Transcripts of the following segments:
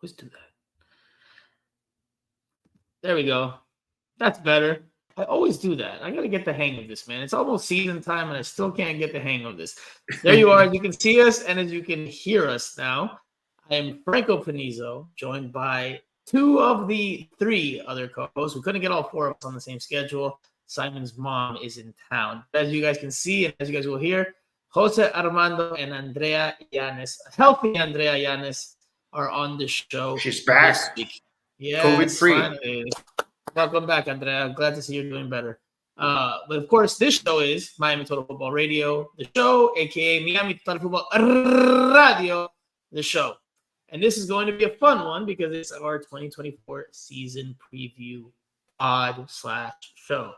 Always do that. There we go. That's better. I always do that. I gotta get the hang of this, man. It's almost season time, and I still can't get the hang of this. There you are. As you can see us, and as you can hear us now, I am Franco Panizo, joined by two of the three other co-hosts. We couldn't get all four of us on the same schedule. Simon's mom is in town. As you guys can see, and as you guys will hear, Jose Armando and Andrea Yanes, healthy Andrea Yanes, are on the show. She's back. This week. Yes, COVID-free. Finally. Welcome back, Andrea. Glad to see you're doing better. But of course, this show is Miami Total Football Radio, the show, aka Miami Total Football Radio, the show. And this is going to be a fun one because it's our 2024 season preview pod/show.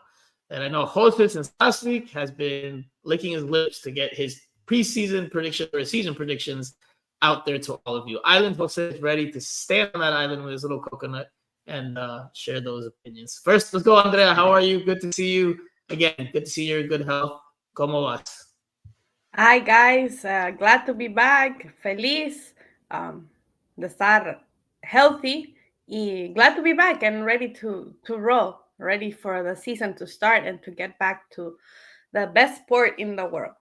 And I know Jose, since last week, has been licking his lips to get his preseason prediction or season predictions out there to all of you. Island Jose is ready to stand on that island with his little coconut and share those opinions. First, let's go, Andrea. How are you? Good to see you again. Good to see you're in good health. ¿Cómo vas? Hi, guys. Glad to be back. Feliz de estar healthy. Y glad to be back and ready to roll. Ready for the season to start and to get back to the best sport in the world.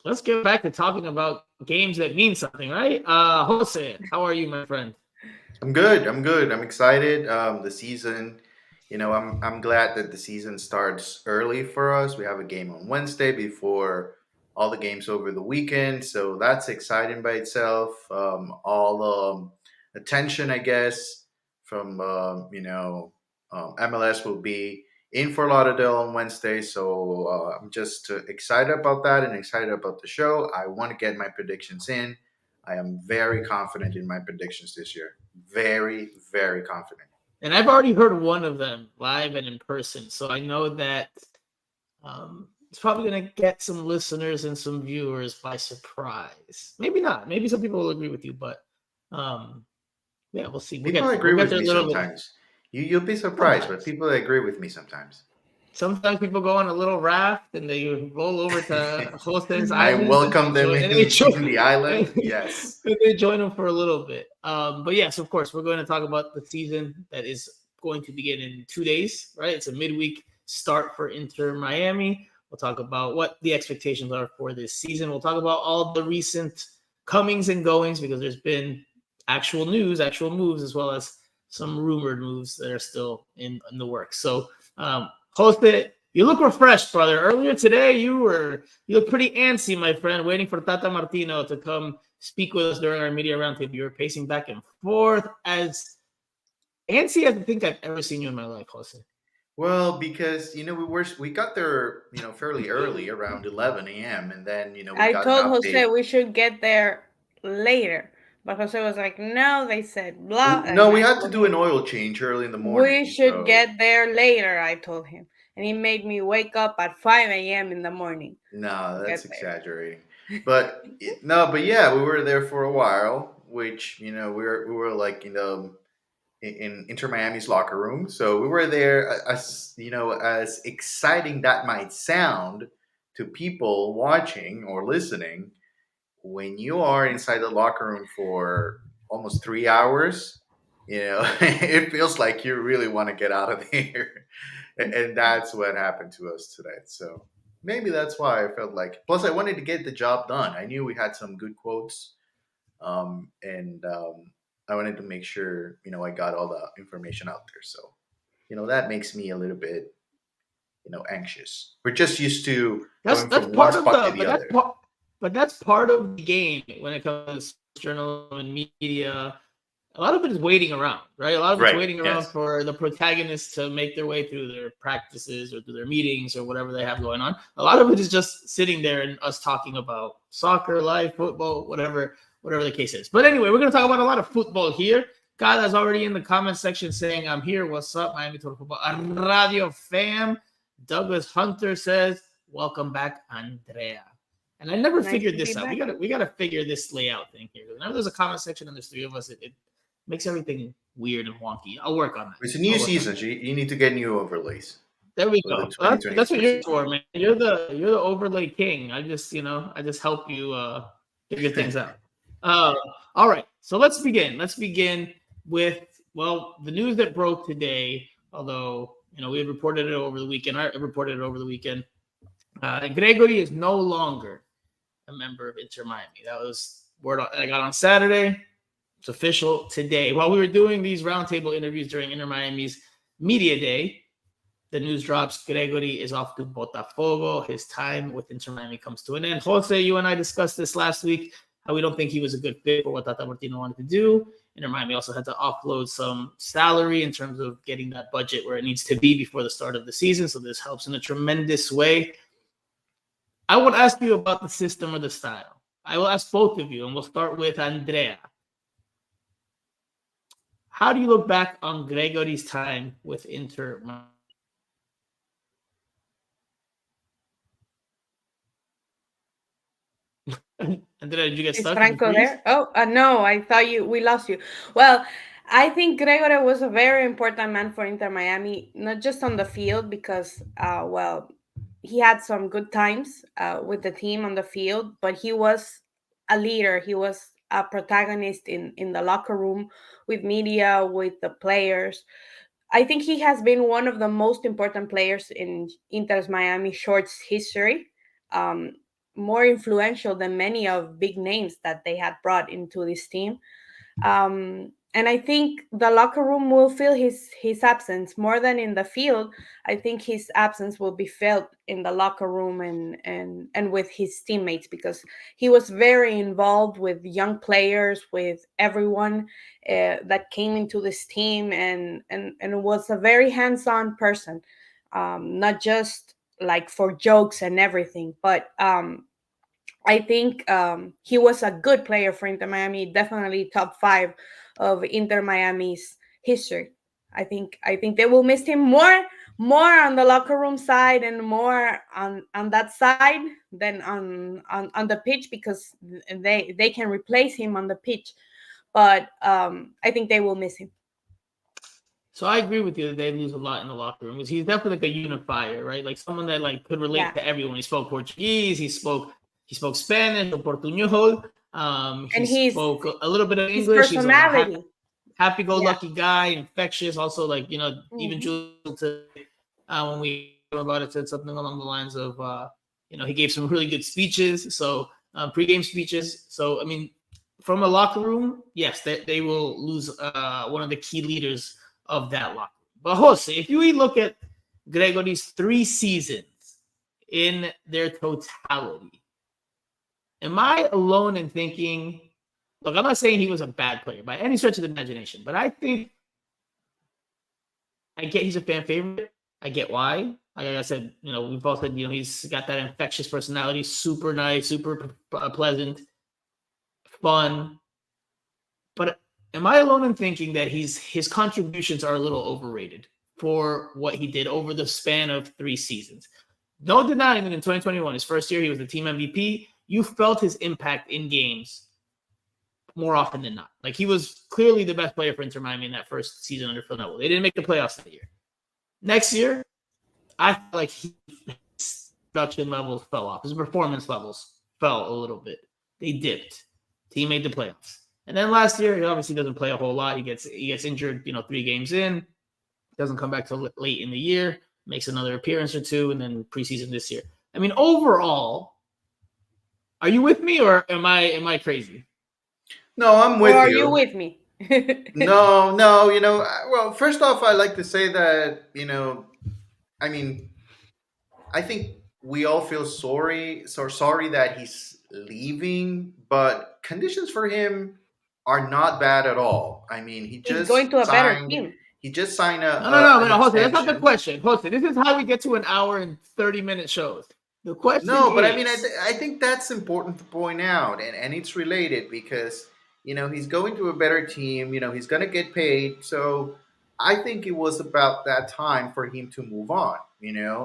Let's get back to talking about games that mean something, right? Jose, how are you, my friend? I'm good. I'm excited. The season, I'm glad that the season starts early for us. We have a game on Wednesday before all the games over the weekend, so that's exciting by itself. All attention, I guess, from MLS will be in Fort Lauderdale on Wednesday, so I'm just excited about that and excited about the show. I want to get my predictions in. I am very confident in my predictions this year. Very, very confident. And I've already heard one of them live and in person, so I know that it's probably going to get some listeners and some viewers by surprise. Maybe not. Maybe some people will agree with you, but yeah, we'll see. People agree with me sometimes. You'll be surprised, but people agree with me sometimes. Sometimes people go on a little raft and they roll over to Jose's island. I welcome them in the island. Yes. And they join them for a little bit. But yes, of course, we're going to talk about the season that is going to begin in 2 days, right? It's a midweek start for Inter Miami. We'll talk about what the expectations are for this season. We'll talk about all the recent comings and goings because there's been actual news, actual moves, as well as some rumored moves that are still in the works. So, Jose, you look refreshed, brother. Earlier today, you look pretty antsy, my friend, waiting for Tata Martino to come speak with us during our media roundtable. You were pacing back and forth, as antsy as I think I've ever seen you in my life, Jose. Well, because we got there fairly early, around 11 a.m., and then I told Jose we should get there later. But Jose was like, no, they said blah. No, we had to do an oil change early in the morning. We should get there later, I told him. And he made me wake up at 5 a.m. in the morning. No, that's exaggerating. But yeah, we were there for a while, which, we were like, in Inter Miami's locker room. So we were there, as exciting that might sound to people watching or listening. When you are inside the locker room for almost 3 hours, it feels like you really want to get out of there. And that's what happened to us today. So maybe that's why I felt like, plus I wanted to get the job done. I knew we had some good quotes. And I wanted to make sure, I got all the information out there. So, that makes me a little bit, anxious. We're just used to that's part of the other. But that's part of the game when it comes to journalism and media. A lot of it is waiting around, right? A lot of it's waiting around for the protagonists to make their way through their practices or through their meetings or whatever they have going on. A lot of it is just sitting there and us talking about soccer, life, football, whatever the case is. But anyway, we're going to talk about a lot of football here. God is already in the comment section saying, I'm here. What's up, Miami Total Football Radio fam? Douglas Hunter says, welcome back, Andrea. And I never figured this out. We gotta figure this layout thing here. Whenever there's a comment section and there's three of us, it makes everything weird and wonky. I'll work on that. It's a new season. So you need to get new overlays. There we go. That's what you're for, man. You're the overlay king. I just help you figure things out. All right. So let's begin. Let's begin with the news that broke today. Although we had reported it over the weekend. I reported it over the weekend. Gregory is no longer a member of Inter Miami. That was word I got on Saturday. It's official today. While we were doing these roundtable interviews during Inter Miami's media day, the news drops. Gregory is off to Botafogo. His time with Inter Miami comes to an end. Jose, you and I discussed this last week, how we don't think he was a good fit for what Tata Martino wanted to do. Inter Miami also had to offload some salary in terms of getting that budget where it needs to be before the start of the season. So this helps in a tremendous way. I would ask you about the system or the style. I will ask both of you, and we'll start with Andrea. How do you look back on Gregory's time with Inter Miami? Andrea, did you get stuck? Is Franco there? Oh, no, I thought we lost you. Well, I think Gregory was a very important man for Inter Miami, not just on the field because, he had some good times with the team on the field, but he was a leader. He was a protagonist in the locker room with media, with the players. I think he has been one of the most important players in Inter's Miami shorts history. Um, More influential than many of big names that they had brought into this team. And I think the locker room will feel his absence more than in the field. I think his absence will be felt in the locker room and with his teammates because he was very involved with young players, with everyone that came into this team, and was a very hands-on person, not just like for jokes and everything, but I think he was a good player for Inter Miami, definitely top 5 of Inter Miami's history. I think they will miss him more on the locker room side and more on that side than on the pitch because they can replace him on the pitch. But I think they will miss him. So I agree with you that they lose a lot in the locker room because he's definitely like a unifier, right? Like someone that like could relate to everyone. He spoke Portuguese, he spoke Spanish or Portuñol. He spoke a little bit of English. He's like a happy-go-lucky guy, infectious. Also, like even Jules when we talked about it, said something along the lines of he gave some really good speeches. So pregame speeches. So I mean, from a locker room, yes, they will lose one of the key leaders of that locker room. But Jose, if you look at Gregory's 3 seasons in their totality, am I alone in thinking, look, I'm not saying he was a bad player by any stretch of the imagination, but I think I get he's a fan favorite. I get why. Like I said, we've all said, he's got that infectious personality, super nice, super pleasant, fun. But am I alone in thinking that his contributions are a little overrated for what he did over the span of 3 seasons? No denying that in 2021, his first year, he was the team MVP. You felt his impact in games more often than not. Like he was clearly the best player for Inter Miami in that first season under Phil Neville. They didn't make the playoffs that year. Next year, I feel like his production levels fell off. His performance levels fell a little bit. They dipped. Team made the playoffs. And then last year, he obviously doesn't play a whole lot. He gets injured, 3 games in. Doesn't come back till late in the year. Makes another appearance or 2, and then preseason this year. I mean, overall, are you with me or am I crazy? No, I'm with you. Or are you with me? No. Well, first off, I like to say that I mean, I think we all feel sorry that he's leaving, but conditions for him are not bad at all. I mean, he's going to a better team. He just signed a no, Jose, that's not the question. Jose, this is how we get to an hour and 30-minute shows. The question but I mean, I think that's important to point out, and it's related because he's going to a better team. He's going to get paid, so I think it was about that time for him to move on.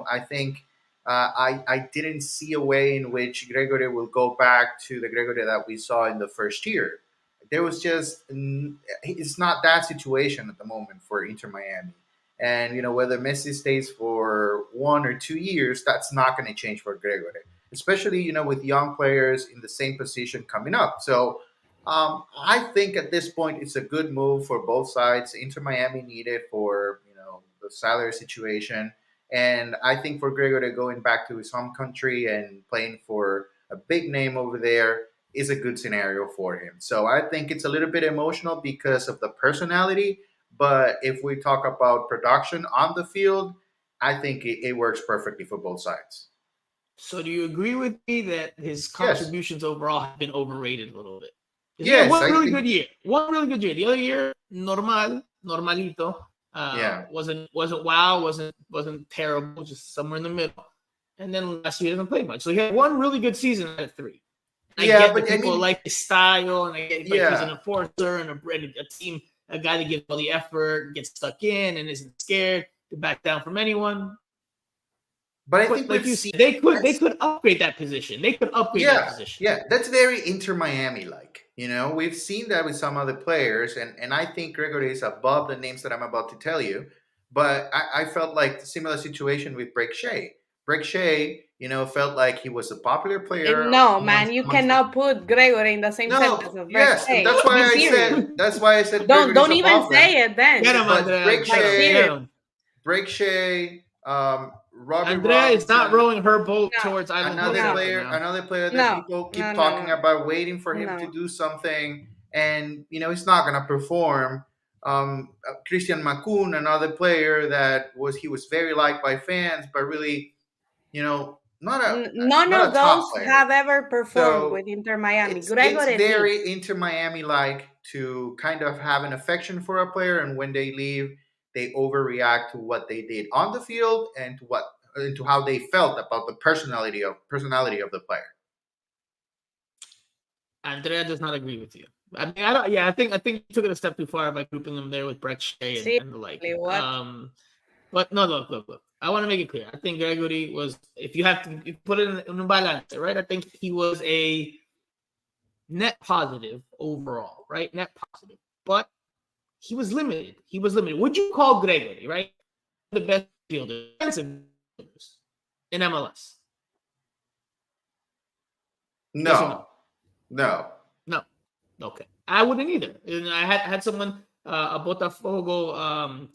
I think I didn't see a way in which Gregory will go back to the Gregory that we saw in the first year. There was just it's not that situation at the moment for Inter Miami. And whether Messi stays for 1 or 2 years, that's not going to change for Gregory, especially with young players in the same position coming up. So I think at this point it's a good move for both sides. Inter Miami needed for the salary situation, and I think for Gregory going back to his home country and playing for a big name over there is a good scenario for him. So I think it's a little bit emotional because of the personality, but if we talk about production on the field, I think it works perfectly for both sides. So do you agree with me that his contributions overall have been overrated a little bit? Yes, one really good year. One really good year. The other year, normalito. Wasn't wow, wasn't terrible, just somewhere in the middle. And then last year he didn't play much. So he had one really good season out of 3. I get that people like his style, and I get like he's an enforcer and a team, a guy that gives all the effort, gets stuck in, and isn't scared to back down from anyone. But I think like you said, they could upgrade that position. They could upgrade that position. Yeah, that's very Inter Miami like. We've seen that with some other players, and I think Gregory is above the names that I'm about to tell you. But I felt like a similar situation with Break Shea. Break Shea, felt like he was a popular player. No, man, you cannot put Gregory in the same sentence as Break Shea. That's why I said. Don't even say it then. Get him, Andrea. Break Shea. Robbie Andrea Robinson, is not rowing her boat towards another player that people keep talking about, waiting for him to do something, and he's not going to perform. Christian Macun, another player that was very liked by fans, but really, none of those have ever performed with Inter Miami. It's very Inter Miami like to kind of have an affection for a player, and when they leave, they overreact to what they did on the field and to how they felt about the personality of the player. Andrea does not agree with you. I mean, I think you took it a step too far by grouping them there with Breck Shea and the like. But no, look. I want to make it clear. I think Gregory was, if you have to put it in a balance, right? I think he was a net positive overall, right? Net positive, but he was limited. Would you call Gregory, right, the best fielder in MLS? No. Okay, I wouldn't either. And I had someone, a Botafogo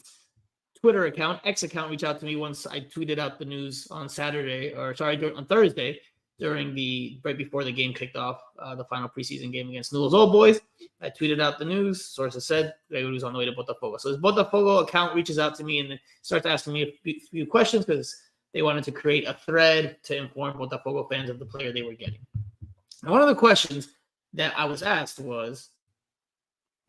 Twitter account, X account, reach out to me once I tweeted out the news on on Thursday right before the game kicked off, the final preseason game against Newell's Old Boys. I tweeted out the news. Sources said Gregory was on the way to Botafogo. So this Botafogo account reaches out to me and starts asking me a few questions because they wanted to create a thread to inform Botafogo fans of the player they were getting. And one of the questions that I was asked was,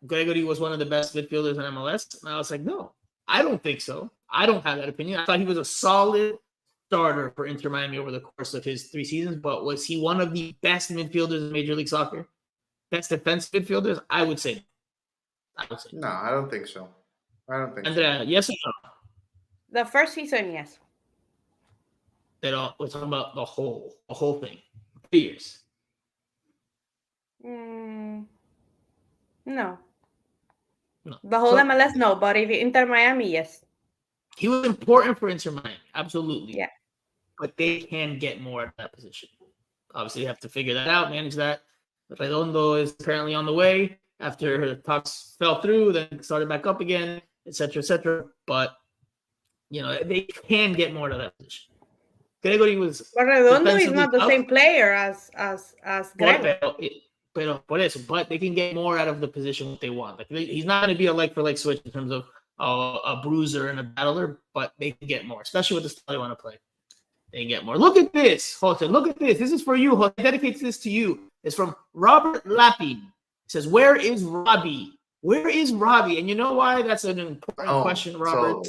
Gregory was one of the best midfielders in MLS? And I was like, no, I don't think so. I don't have that opinion. I thought he was a solid starter for Inter Miami over the course of his 3 seasons, but was he one of the best midfielders in Major League Soccer? Best defensive midfielders? I would say. No, I don't think so. Andrea, yes or no? The first season, yes. We're talking about the whole thing. 3 years. No. The whole MLS, no. But if Inter Miami, yes. He was important for Inter Miami, absolutely. Yeah. But they can get more at that position. Obviously, you have to figure that out, manage that. Redondo is apparently on the way after talks fell through, then started back up again, etc., etc. But they can get more to that position. Gregory was. But Redondo is not the same player as Gregory. But they can get more out of the position that they want. Like he's not going to be a like-for-like switch in terms of a bruiser and a battler, but they can get more, especially with the style they want to play. They can get more. Look at this, Jose. Look at this. This is for you, Jose. I dedicate this to you. It's from Robert Lappy. It says, "Where is Robbie? Where is Robbie?" And you know why that's an important question, Robert?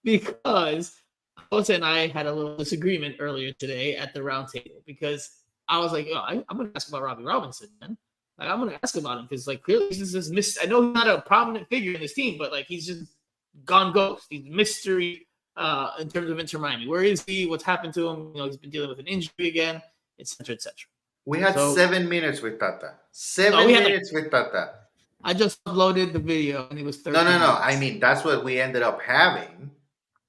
Because Jose and I had a little disagreement earlier today at the round table because I was like, I'm going to ask about Robbie Robinson, man. Like, I'm going to ask about him because, clearly he's just I know he's not a prominent figure in this team, but, he's just gone ghost. He's mystery in terms of Inter Miami. Where is he? What's happened to him? He's been dealing with an injury again, etc., etc. We had 7 minutes with Tata. 7 minutes with Tata. I just uploaded the video, and it was 30 No. minutes. I mean, that's what we ended up having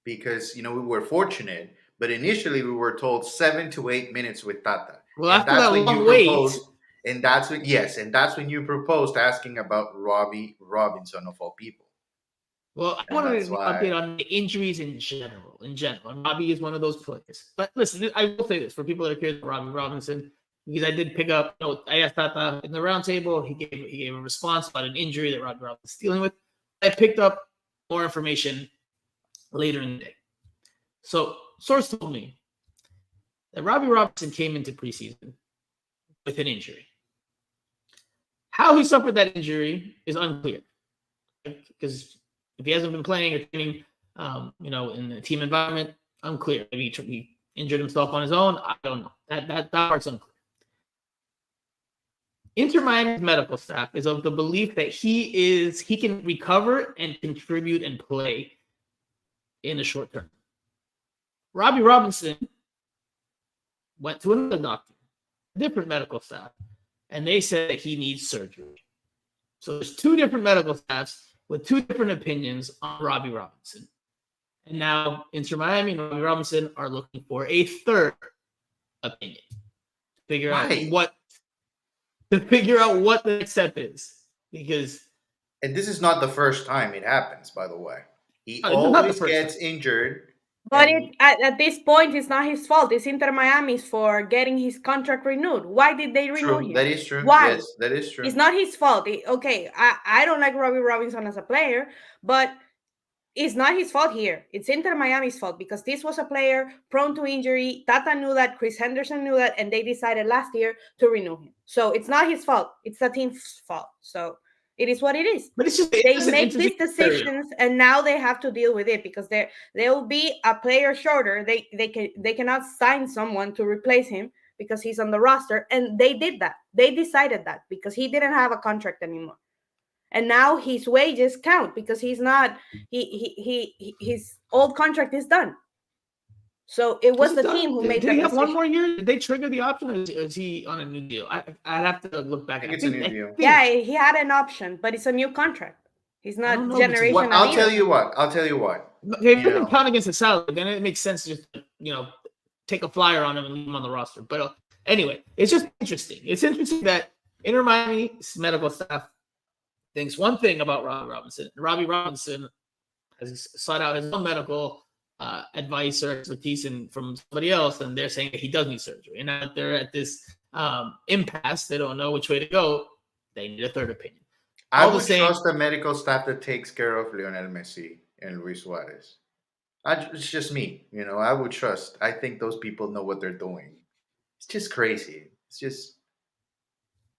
because, we were fortunate. But initially, we were told 7 to 8 minutes with Tata. Well, after that long wait, And that's when you proposed asking about Robbie Robinson of all people. Well, I want to update on the injuries in general. And Robbie is one of those players. But listen, I will say this for people that are curious about Robbie Robinson, because I did pick up. I asked Tata in the roundtable. He gave a response about an injury that Robbie Robinson is dealing with. I picked up more information later in the day. So, source told me that Robbie Robinson came into preseason with an injury. How he suffered that injury is unclear, because if he hasn't been playing or training, in the team environment, unclear. Maybe he injured himself on his own. I don't know. That part's unclear. Inter Miami's medical staff is of the belief that he can recover and contribute and play in the short term. Robbie Robinson went to another doctor, different medical staff, and they said that he needs surgery. So there's two different medical staffs with two different opinions on Robbie Robinson. And now Inter Miami and Robbie Robinson are looking for a third opinion to figure out what the next step is. And this is not the first time it happens, by the way. He always gets injured. But at this point, it's not his fault. It's Inter Miami's for getting his contract renewed. Why did they renew him? That is true. Why? Yes, that is true. It's not his fault. I don't like Robbie Robinson as a player, but it's not his fault here. It's Inter Miami's fault, because this was a player prone to injury. Tata knew that. Chris Henderson knew that. And they decided last year to renew him. So it's not his fault. It's the team's fault. So it is what it is. But it's just they make these decisions, and now they have to deal with it, because there will be a player shorter. They cannot sign someone to replace him because he's on the roster, and they did that. They decided that because he didn't have a contract anymore, and now his wages count because he's not. His old contract is done. So it was the team who made that decision. Did he have one more year? Did they trigger the option, or is he on a new deal? I'd have to look back. I think it's a new deal. Yeah, he had an option, but it's a new contract. He's not generation. I'll tell you what. If you can count against the salary, then it makes sense to just take a flyer on him and leave him on the roster. But anyway, it's just interesting. It's interesting that Inter Miami's medical staff thinks one thing about Robbie Robinson. Robbie Robinson has sought out his own medical advice or expertise from somebody else, and they're saying that he does need surgery. And now they're at this impasse. They don't know which way to go. They need a third opinion. I would trust the medical staff that takes care of Lionel Messi and Luis Suarez. It's just me. I would trust. I think those people know what they're doing. It's just crazy. It's just,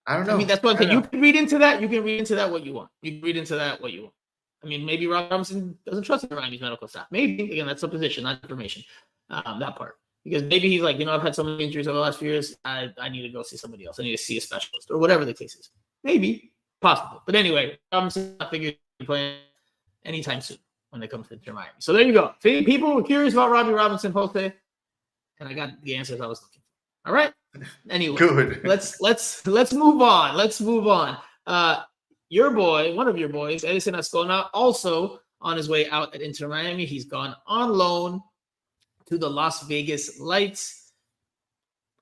I don't know. I mean, that's one thing. You can read into that. You can read into that what you want. You can read into that what you want. I mean, maybe Rob Robinson doesn't trust Miami's medical staff. Maybe, again, that's supposition, not information, that part. Because maybe he's like, I've had so many injuries over the last few years, I need to go see somebody else. I need to see a specialist, or whatever the case is. Maybe, possible. But anyway, Robinson, I figured he'd be playing anytime soon when it comes to Inter Miami. So there you go. People were curious about Robbie Robinson, Jose, and I got the answers I was looking for. All right? Anyway, good. Let's move on. Let's move on. Your boy, one of your boys, Edison Ascona, also on his way out at Inter Miami. He's gone on loan to the Las Vegas Lights.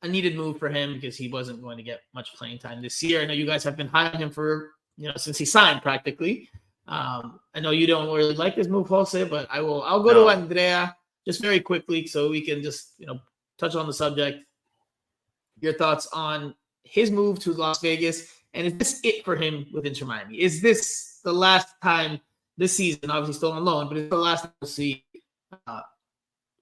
A needed move for him because he wasn't going to get much playing time this year. I know you guys have been high on him for, since he signed practically. I know you don't really like this move, Jose, but I'll go to Andrea just very quickly so we can just, touch on the subject. Your thoughts on his move to Las Vegas. And is this it for him with Inter Miami? Is this the last time this season, obviously still on loan, but it's the last time we'll see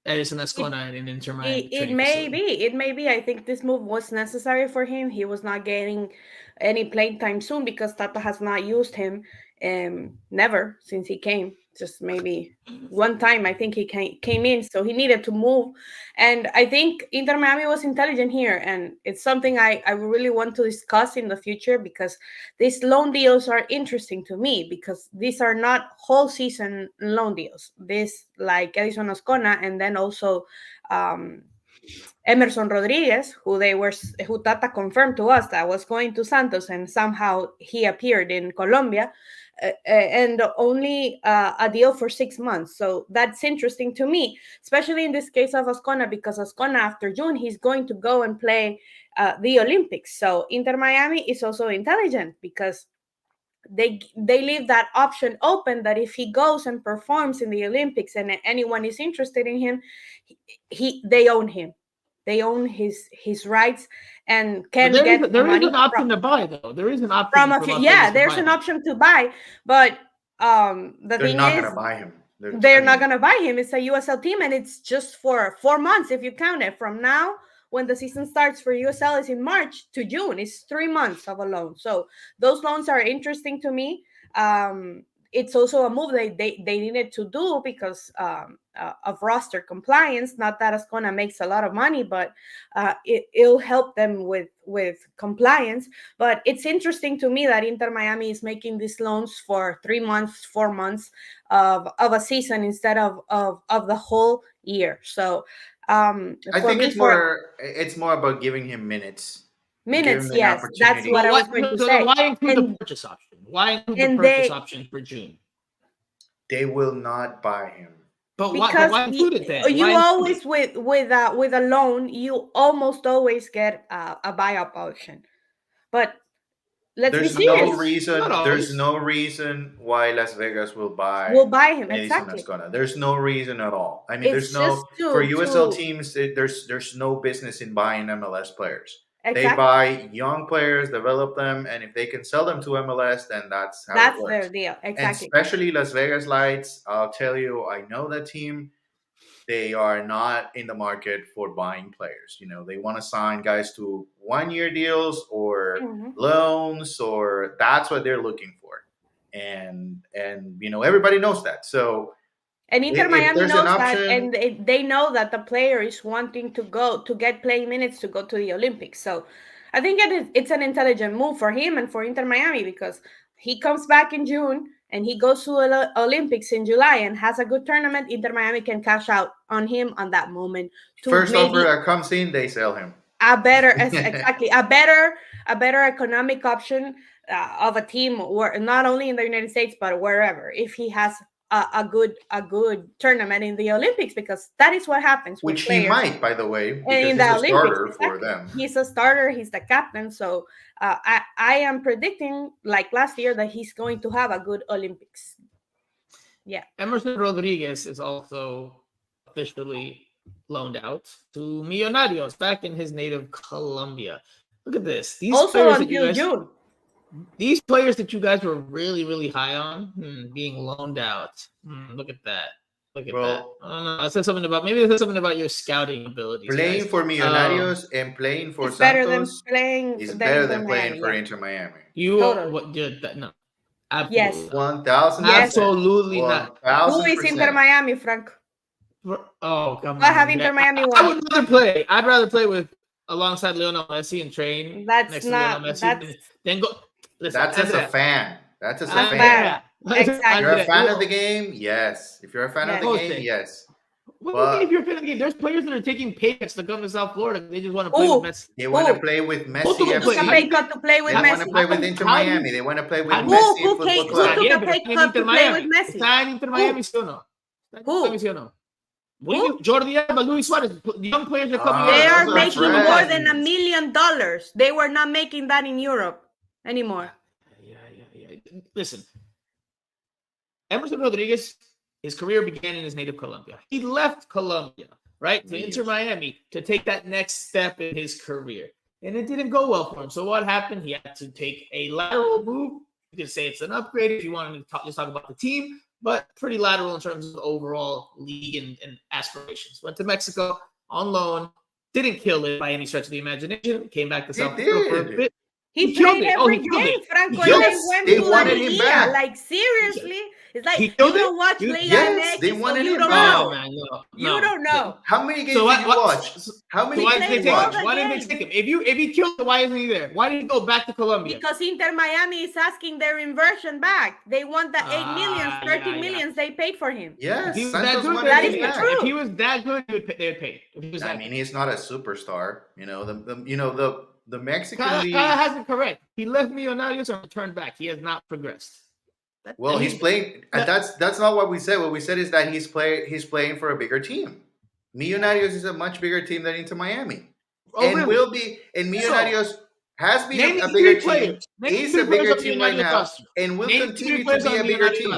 Edison Ascona in Inter Miami? It may be. I think this move was necessary for him. He was not getting any playing time soon because Tata has not used him never since he came. Just maybe one time I think he came in, so he needed to move. And I think Inter Miami was intelligent here, and it's something I really want to discuss in the future because these loan deals are interesting to me because these are not whole season loan deals. This like Edison Ascona and then also Emerson Rodriguez, who Tata confirmed to us that was going to Santos, and somehow he appeared in Colombia. and only a deal for 6 months. So that's interesting to me, especially in this case of Ascona, because Ascona after June he's going to go and play the Olympics. So Inter Miami is also intelligent because they leave that option open that if he goes and performs in the Olympics and anyone is interested in him, they own him. They own his rights and can get there money. Is an option to buy, though. There is an option from a few. Yeah, there's an option to buy, but the thing is, they're not gonna buy him. They're not gonna buy him. It's a USL team, and it's just for 4 months if you count it from now. When the season starts for USL is in March to June. It's 3 months of a loan. So those loans are interesting to me. It's also a move they needed to do because of roster compliance. Not that Ascona makes a lot of money, but it'll help them with compliance. But it's interesting to me that Inter Miami is making these loans for 3 months, 4 months of a season instead of the whole year. So I think it's more about giving him minutes. Minutes, yes, that's what I was going to say. Why include the purchase option? Why include the purchase option for June? They will not buy him. But why include it then? You always with a loan, you almost always get a buy-up option. But let's be serious. There's no reason why Las Vegas will buy him. Exactly. There's no reason at all. I mean, there's no for USL teams. There's no business in buying MLS players. Exactly. They buy young players, develop them, and if they can sell them to MLS, then that's it works. That's their deal. Exactly. And especially Las Vegas Lights, I'll tell you, I know that team. They are not in the market for buying players. You know, they want to sign guys to 1-year deals or loans, or that's what they're looking for. And you know, everybody knows that. So. And Inter Miami knows that, and they know that the player is wanting to get playing minutes to go to the Olympics. So I think it's an intelligent move for him and for Inter Miami because he comes back in June and he goes to the Olympics in July and has a good tournament. Inter Miami can cash out on him on that moment. First offer that comes in, they sell him. A better economic option of a team, or not only in the United States but wherever. If he has a good tournament in the Olympics, because that is what happens. Which he might, by the way, because in the Olympics, starter for them. He's a starter. He's the captain. So I am predicting, like last year, that he's going to have a good Olympics. Yeah. Emerson Rodriguez is also officially loaned out to Millonarios back in his native Colombia. Look at this. These also until June. These players that you guys were really, really high on being loaned out. Look at that. Look at that. I don't know. It says something about your scouting abilities. Playing for Millonarios and playing for Santos is better than playing for Inter Miami. No. Absolutely. Yes. 1,000%. Absolutely not. Who is Inter Miami, Frank? Oh, come on. I have Inter Miami won. I would rather play. I'd rather play alongside Lionel Messi and train next to Lionel Messi. Then go. Listen, that's as a fan. That's as a fan. Exactly. If you're a fan of the game, yes. If you're a fan of the game, yes. What do you mean if you're a fan of the game? There's players that are taking pay cuts to come to South Florida. They just want to play with Messi. They want to play with Messi. Who took a pay cut to play with Messi? They want to play with Inter Miami. They want to play with Messi. Who took a pay cut to play with Messi? Está en Inter Miami, ¿sí o no? Who? Jordi Alba, Luis Suarez, young players are coming. They are making more than $1 million. They were not making that in Europe anymore. Yeah. Listen, Emerson Rodriguez, his career began in his native Colombia. He left Colombia, right, to Inter Miami to take that next step in his career. And it didn't go well for him. So what happened? He had to take a lateral move. You can say it's an upgrade if you wanted to just talk about the team, but pretty lateral in terms of the overall league and aspirations. Went to Mexico on loan, didn't kill it by any stretch of the imagination, came back to South Africa for a bit. He played every game, Franco. They wanted him back. Like, seriously? It's like, you don't watch Liga MX, they wanted him back. You don't know. How many games did you watch? How many games did you watch? Why didn't they take him? If he killed it, why isn't he there? Why did he go back to Colombia? Because Inter Miami is asking their inversion back. They want the 8 million, 13 millions they paid for him. Yes, that is the truth. If he was that good, they would pay. I mean, he's not a superstar. You know, the Mexican league. Kyle has it correct. He left Millonarios and returned back. He has not progressed. Well, he's playing. That's not what we said. What we said is that he's playing for a bigger team. Millonarios is a much bigger team than Inter Miami, and really? will be. And Millonarios has been a bigger team. Is a bigger team right now, and will continue to be a bigger team.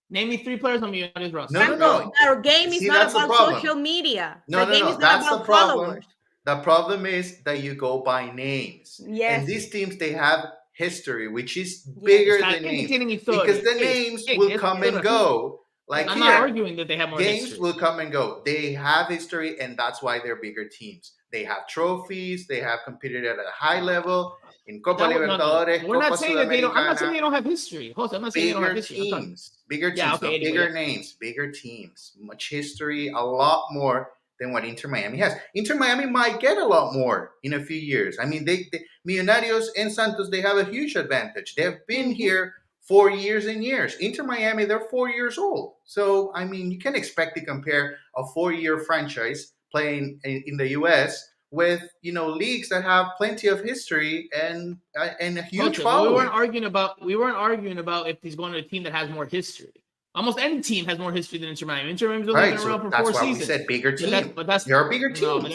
Name me 3 players on Millonarios roster. No. Our game is not about social media. No. That's the problem. The problem is that you go by names. Yes. And these teams, they have history, which is bigger than names. Because the names will come and go. Like I'm not arguing that they have more games history. will come and go. They have history, and that's why they're bigger teams. They have trophies. They have competed at a high level in Copa Libertadores. We're not saying that they don't. I'm not saying they don't have history. I'm not saying they don't have history. Bigger teams, bigger names, bigger teams, much history, a lot more than what Inter Miami has. Inter Miami might get a lot more in a few years. I mean, they Millonarios and Santos, they have a huge advantage. They have been here for years and years. Inter Miami, they're 4 years old. So, I mean, you can expect to compare a 4-year franchise playing in the U.S. with, leagues that have plenty of history and a huge following. We weren't arguing about if he's going to a team that has more history. Almost any team has more history than Inter Miami. Inter Miami's only been around for 4 seasons. That's why we said bigger team. You're a bigger team.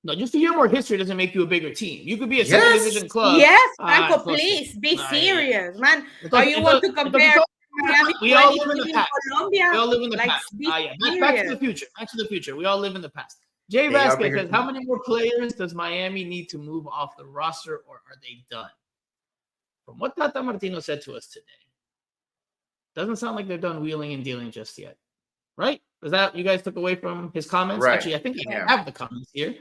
No, just to hear more history doesn't make you a bigger team. You could be a second division club. Yes, Franco, please be serious, man. Or you want to compare Miami? We all live in the past. Colombia? We all live in the past. Back to the future. Back to the future. We all live in the past. Jay Vasquez says, how many more players does Miami need to move off the roster, or are they done? From what Tata Martino said to us today, doesn't sound like they're done wheeling and dealing just yet. Right? Is that you guys took away from his comments? Right. Actually, I think I have the comments here.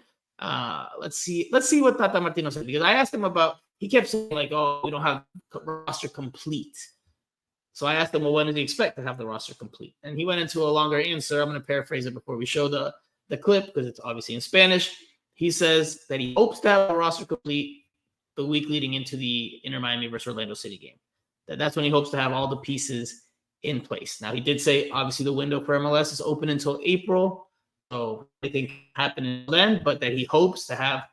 Let's see what Tata Martino said, because I asked him about, he kept saying like, oh, we don't have roster complete. So I asked him, well, when does he expect to have the roster complete? And he went into a longer answer. I'm going to paraphrase it before we show the clip, because it's obviously in Spanish. He says that he hopes to have a roster complete the week leading into the Inter Miami versus Orlando City game. That's when he hopes to have all the pieces in place. Now, he did say, obviously, the window for MLS is open until April. So I think happening then, but that he hopes to have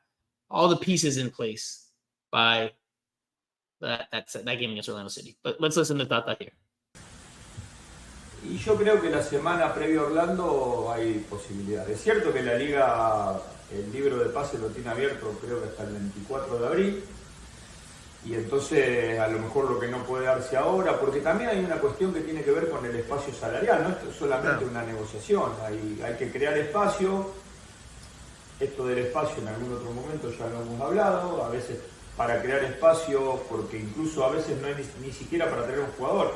all the pieces in place by that game against Orlando City. But let's listen to Tata here. Y yo creo que la semana previa a Orlando hay posibilidades. Es cierto que la liga, el libro de pases lo tiene abierto creo que hasta el 24 de abril. Y entonces a lo mejor lo que no puede darse ahora, porque también hay una cuestión que tiene que ver con el espacio salarial, no es solamente una negociación, hay que crear espacio. Esto del espacio en algún otro momento ya lo hemos hablado, a veces para crear espacio, porque incluso a veces no es ni siquiera para traer un jugador,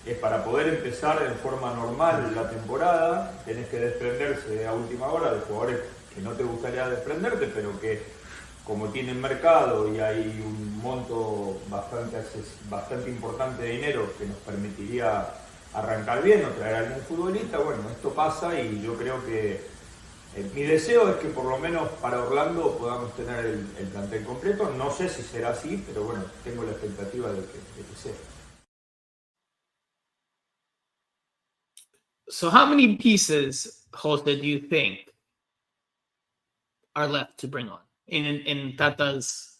es para poder empezar en forma normal la temporada, tenés que desprenderse a última hora de jugadores que no te gustaría desprenderte, pero que como tienen mercado y hay un monto bastante importante de dinero que nos permitiría arrancar bien o traer a algún futbolista, bueno, esto pasa y yo creo que mi deseo es que por lo menos para Orlando podamos tener el plantel completo. No sé si será así, pero bueno, tengo la expectativa de que sea. So how many pieces, Jose, do you think are left to bring on in Tata's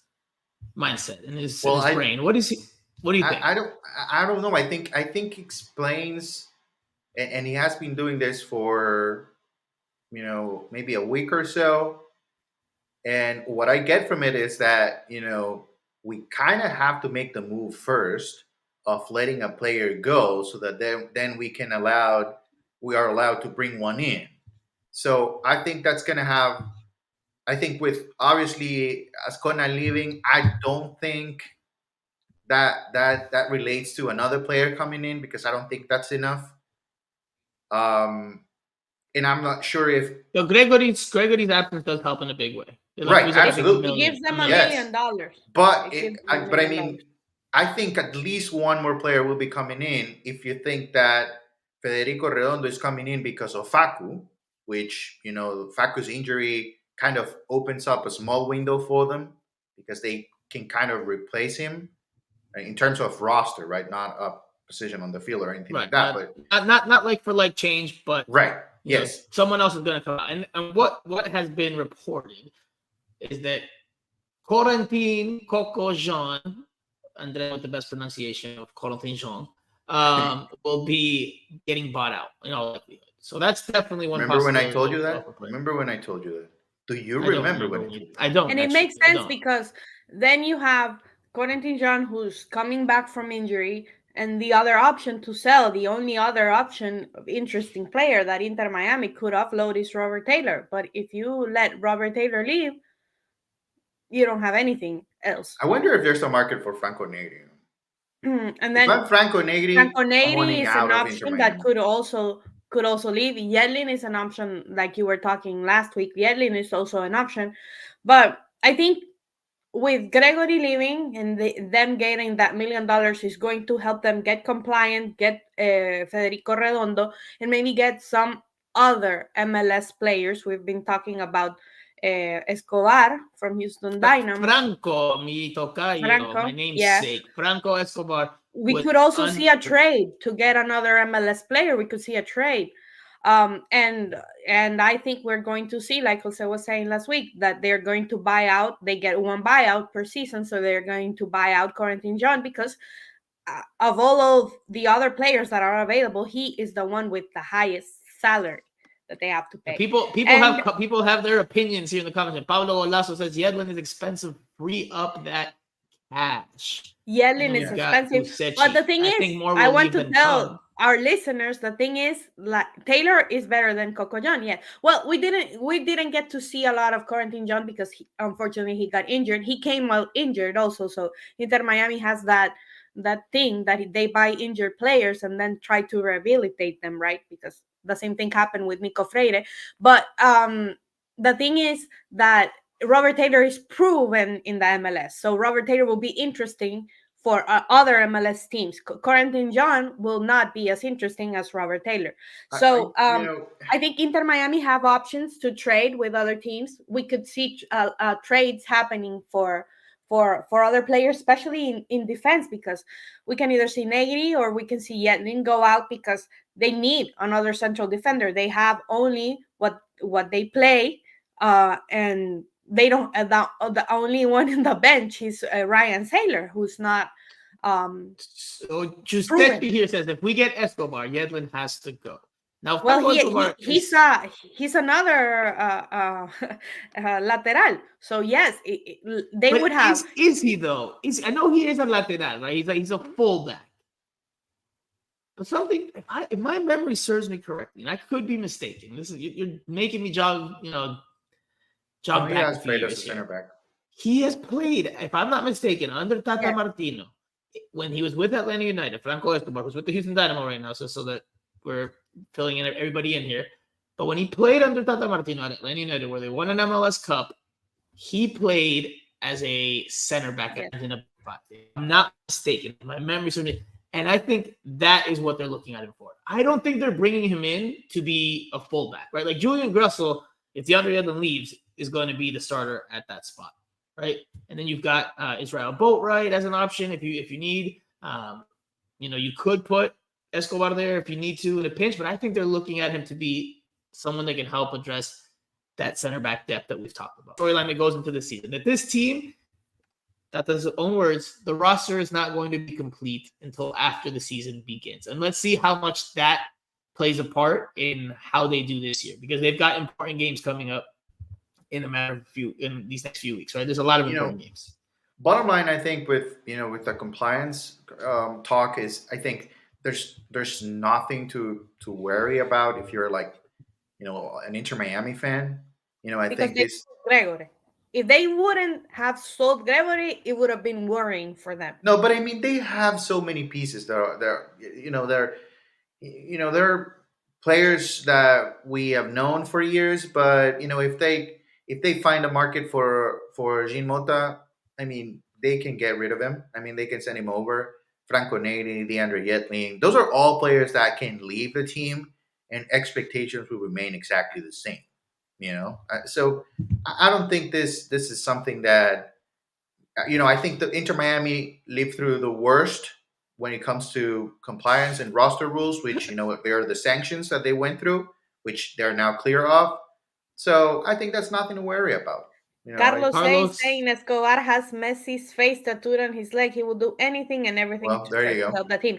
mindset, in his brain? What do you think? I don't know. I think he explains, and he has been doing this for maybe a week or so. And what I get from it is that we kind of have to make the move first of letting a player go, so that then we are allowed to bring one in. So I think that's going to have. I think with obviously Ascona leaving, I don't think that relates to another player coming in, because I don't think that's enough. And I'm not sure if Gregory's absence does help in a big way. Right, absolutely. He gives them $1 million. But I mean, I think at least one more player will be coming in. If you think that Federico Redondo is coming in because of Facu, which Facu's injury kind of opens up a small window for them, because they can kind of replace him in terms of roster, right? Not a position on the field or anything like that. But not like for like change, but right. Yes. Someone else is going to come out. And what has been reported is that Corentin Coco Jean, Andre with the best pronunciation of Corentin Jean, will be getting bought out in all likelihood. So that's definitely one Remember when I possibility. told you that? Remember when I told you that? Do you I don't remember remember when I told you that? I don't. And it actually, makes I sense don't. because then you have Corentin John, who's coming back from injury, and the other option to sell, the only other option of interesting player that Inter Miami could offload is Robert Taylor. But if you let Robert Taylor leave, you don't have anything else. I wonder if there's a market for Franco Negri. And If then I'm Franco Negri, Franco I'm Negri wanting is an out of Inter option that Miami. could also leave. Yedlin is an option, like you were talking last week. Yedlin is also an option, but I think with Gregory leaving and them getting that $1 million is going to help them get compliant, get Federico Redondo, and maybe get some other MLS players. We've been talking about Escobar from Houston Dynamo. Franco, mi tocayo, my namesake. Franco Escobar. We could also see a trade to get another MLS player. We could see a trade. And I think we're going to see, like Jose was saying last week, that they're going to buy out. They get one buyout per season, so they're going to buy out Corentin John because of all of the other players that are available, he is the one with the highest salary that they have to pay. People have their opinions here in the comments. And Pablo Olazo says Yedlin is expensive. Free up that cash. Yedlin is expensive, but the thing is, I want to tell our listeners, the thing is, like, Taylor is better than Coco John. Yeah, well, we didn't get to see a lot of Corentin John because unfortunately he got injured. He came out injured also, so Inter Miami has that thing that they buy injured players and then try to rehabilitate them, right? Because the same thing happened with Nico Freire. But the thing is that Robert Taylor is proven in the MLS, so Robert Taylor will be interesting for other MLS teams. Corentin John will not be as interesting as Robert Taylor. So I think Inter Miami have options to trade with other teams. We could see trades happening for other players, especially in defense, because we can either see Negri or we can see Yedlin go out because they need another central defender. They have only what they play, and they don't. The only one in the bench is Ryan Saylor, who's not. So Giuseppe here says if we get Escobar, Yedlin has to go. Now, well, he's another lateral. So yes, they would have. Is he though? I know he is a lateral, right? He's a fullback. But something, if my memory serves me correctly, and I could be mistaken. You're making me jog back. He has played as a center back. He has played, if I'm not mistaken, under Tata Martino when he was with Atlanta United. Franco Escobar was with the Houston Dynamo right now, so that we're filling in everybody in here. But when he played under Tata Martino at Atlanta United, where they won an MLS Cup, he played as a center back. I'm not mistaken. My memory serves me. And I think that is what they're looking at him for. I don't think they're bringing him in to be a fullback, right? Like Julian Gressel, if DeAndre Yedlin leaves, is going to be the starter at that spot, right? And then you've got Israel Boatwright as an option if you need. You could put Escobar there if you need to in a pinch, but I think they're looking at him to be someone that can help address that center back depth that we've talked about. Storyline that goes into the season. That this team, Tata's own words, the roster is not going to be complete until after the season begins. And let's see how much that plays a part in how they do this year, because they've got important games coming up in these next few weeks, right? There's a lot of important games. Bottom line, I think with the compliance talk is, I think there's nothing to worry about if you're like, an Inter Miami fan. I because think Gregory. If they wouldn't have sold Gregory, it would have been worrying for them. No, but I mean, they have so many pieces. They're players that we have known for years. But if they find a market for Jean Mota, I mean, they can get rid of him. I mean, they can send him over. Franco Negri, DeAndre Yedlin, those are all players that can leave the team, and expectations will remain exactly the same. So I don't think this is something that, I think the Inter Miami lived through the worst when it comes to compliance and roster rules, which, there are the sanctions that they went through, which they're now clear of. So I think that's nothing to worry about. Carlos says, saying Escobar has Messi's face tattooed on his leg. He will do anything and everything to try to help the team.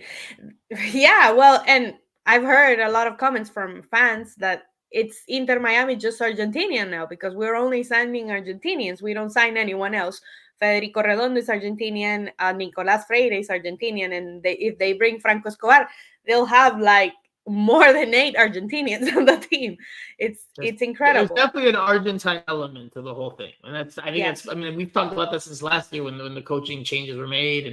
Yeah, well, and I've heard a lot of comments from fans that it's Inter Miami just Argentinian now because we're only signing Argentinians. We don't sign anyone else. Federico Redondo is Argentinian. Nicolás Freire is Argentinian. And if they bring Franco Escobar, they'll have like more than 8 Argentinians on the team. It's incredible. There's definitely an Argentine element to the whole thing, and I mean, we've talked about that since last year when the coaching changes were made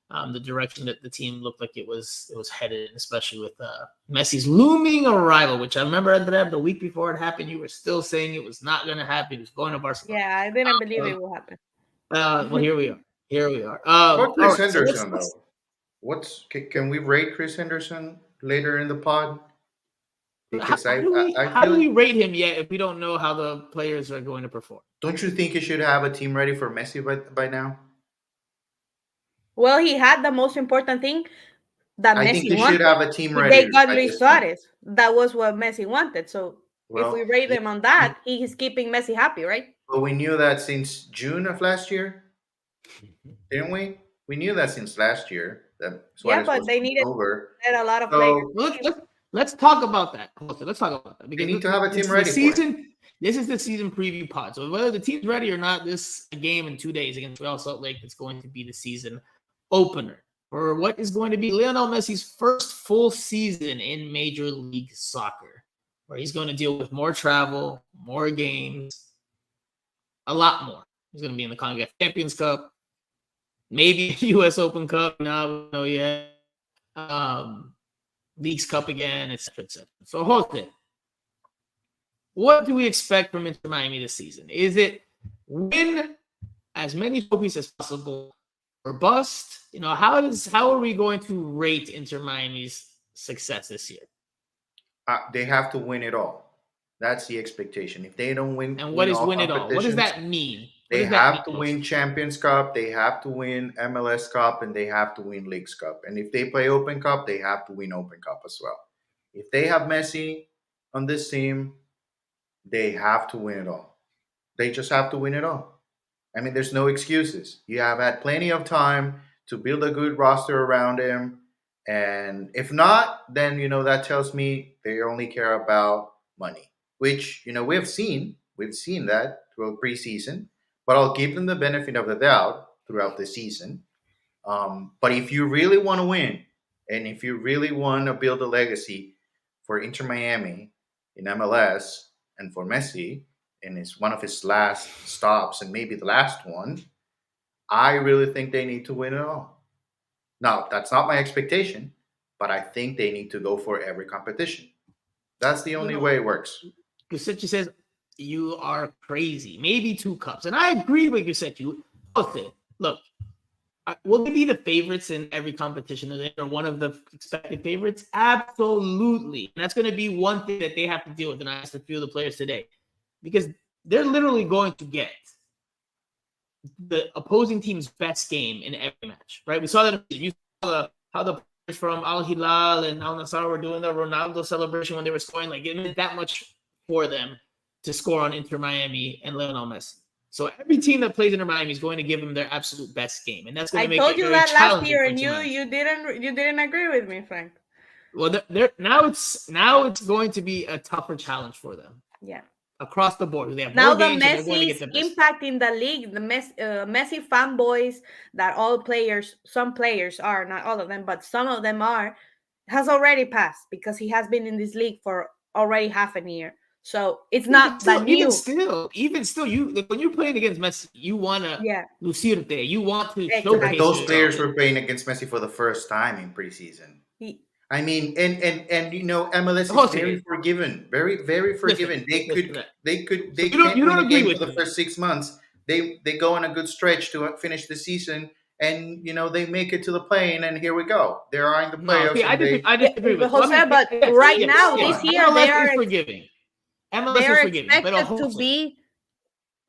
and the direction that the team looked like it was headed, especially with Messi's looming arrival, which I remember Andrea, the week before it happened, you were still saying it was not going to happen. It was going to Barcelona. Yeah, I didn't believe it would happen. Well, here we are. What Chris Henderson though? Can we rate Chris Henderson later in the pod? Because how do we rate him yet if we don't know how the players are going to perform? Don't you think he should have a team ready for Messi by now? Well, he had the most important thing that Messi wanted. I think he should have a team ready. They got Luis Suarez. That was what Messi wanted. So if we rate him on that, he's keeping Messi happy, right? But we knew that since June of last year, didn't we? We knew that since last year. That Suarez but they needed a lot of players. Let's talk about that. Let's talk about that. Because they need to have a team ready. This is the season preview pod. So whether the team's ready or not, this game in 2 days against Real Salt Lake is going to be the season opener for what is going to be Lionel Messi's first full season in Major League Soccer, where he's going to deal with more travel, more games, a lot more. He's going to be in the CONCACAF Champions Cup, maybe U.S. Open Cup. Now we don't know yet. Leagues Cup again, etc., etc. So, Jose, what do we expect from Inter Miami this season? Is it win as many trophies as possible or bust? How are we going to rate Inter Miami's success this year? They have to win it all. That's the expectation. If they don't win, and what is win it all? What does that mean? They have to win Champions Cup, they have to win MLS Cup, and they have to win Leagues Cup. And if they play Open Cup, they have to win Open Cup as well. If they have Messi on this team, they have to win it all. They just have to win it all. I mean, there's no excuses. You have had plenty of time to build a good roster around him. And if not, then, that tells me they only care about money, which, we've seen that throughout preseason. But I'll give them the benefit of the doubt throughout the season. But if you really want to win, and if you really want to build a legacy for Inter Miami in MLS and for Messi, and it's one of his last stops and maybe the last one, I really think they need to win it all. Now, that's not my expectation, but I think they need to go for every competition. That's the only way it works. Gusechi says, you are crazy. Maybe 2 cups. And I agree with Gusechi. Look, will they be the favorites in every competition? Or one of the expected favorites? Absolutely. And that's going to be one thing that they have to deal with. And I asked a few of the players today. Because they're literally going to get the opposing team's best game in every match. Right? We saw that. You saw how the players from Al Hilal and Al Nassr were doing the Ronaldo celebration when they were scoring. Like, it meant that much for them to score on Inter Miami and Lionel Messi. So every team that plays Inter Miami is going to give them their absolute best game, and that's going to make it very challenging. I told you that last year, and you didn't agree with me, Frank. Well, now it's going to be a tougher challenge for them. Yeah, across the board. They have now the Messi's impact in the league, the Messi fanboys that some players are, not all of them, but some of them are, has already passed because he has been in this league for already half a year. So it's not that new. Even still, when you're playing against Messi, you want to lucirte. You want to show those players were playing against Messi for the first time in preseason. I mean, and MLS is very forgiving, very, very forgiving. They can't win a game for the first 6 months. They go on a good stretch to finish the season, and they make it to the play-in, and here we go. They are in the playoffs. I disagree with Jose, but right now this year they are forgiving. MLS is forgiving,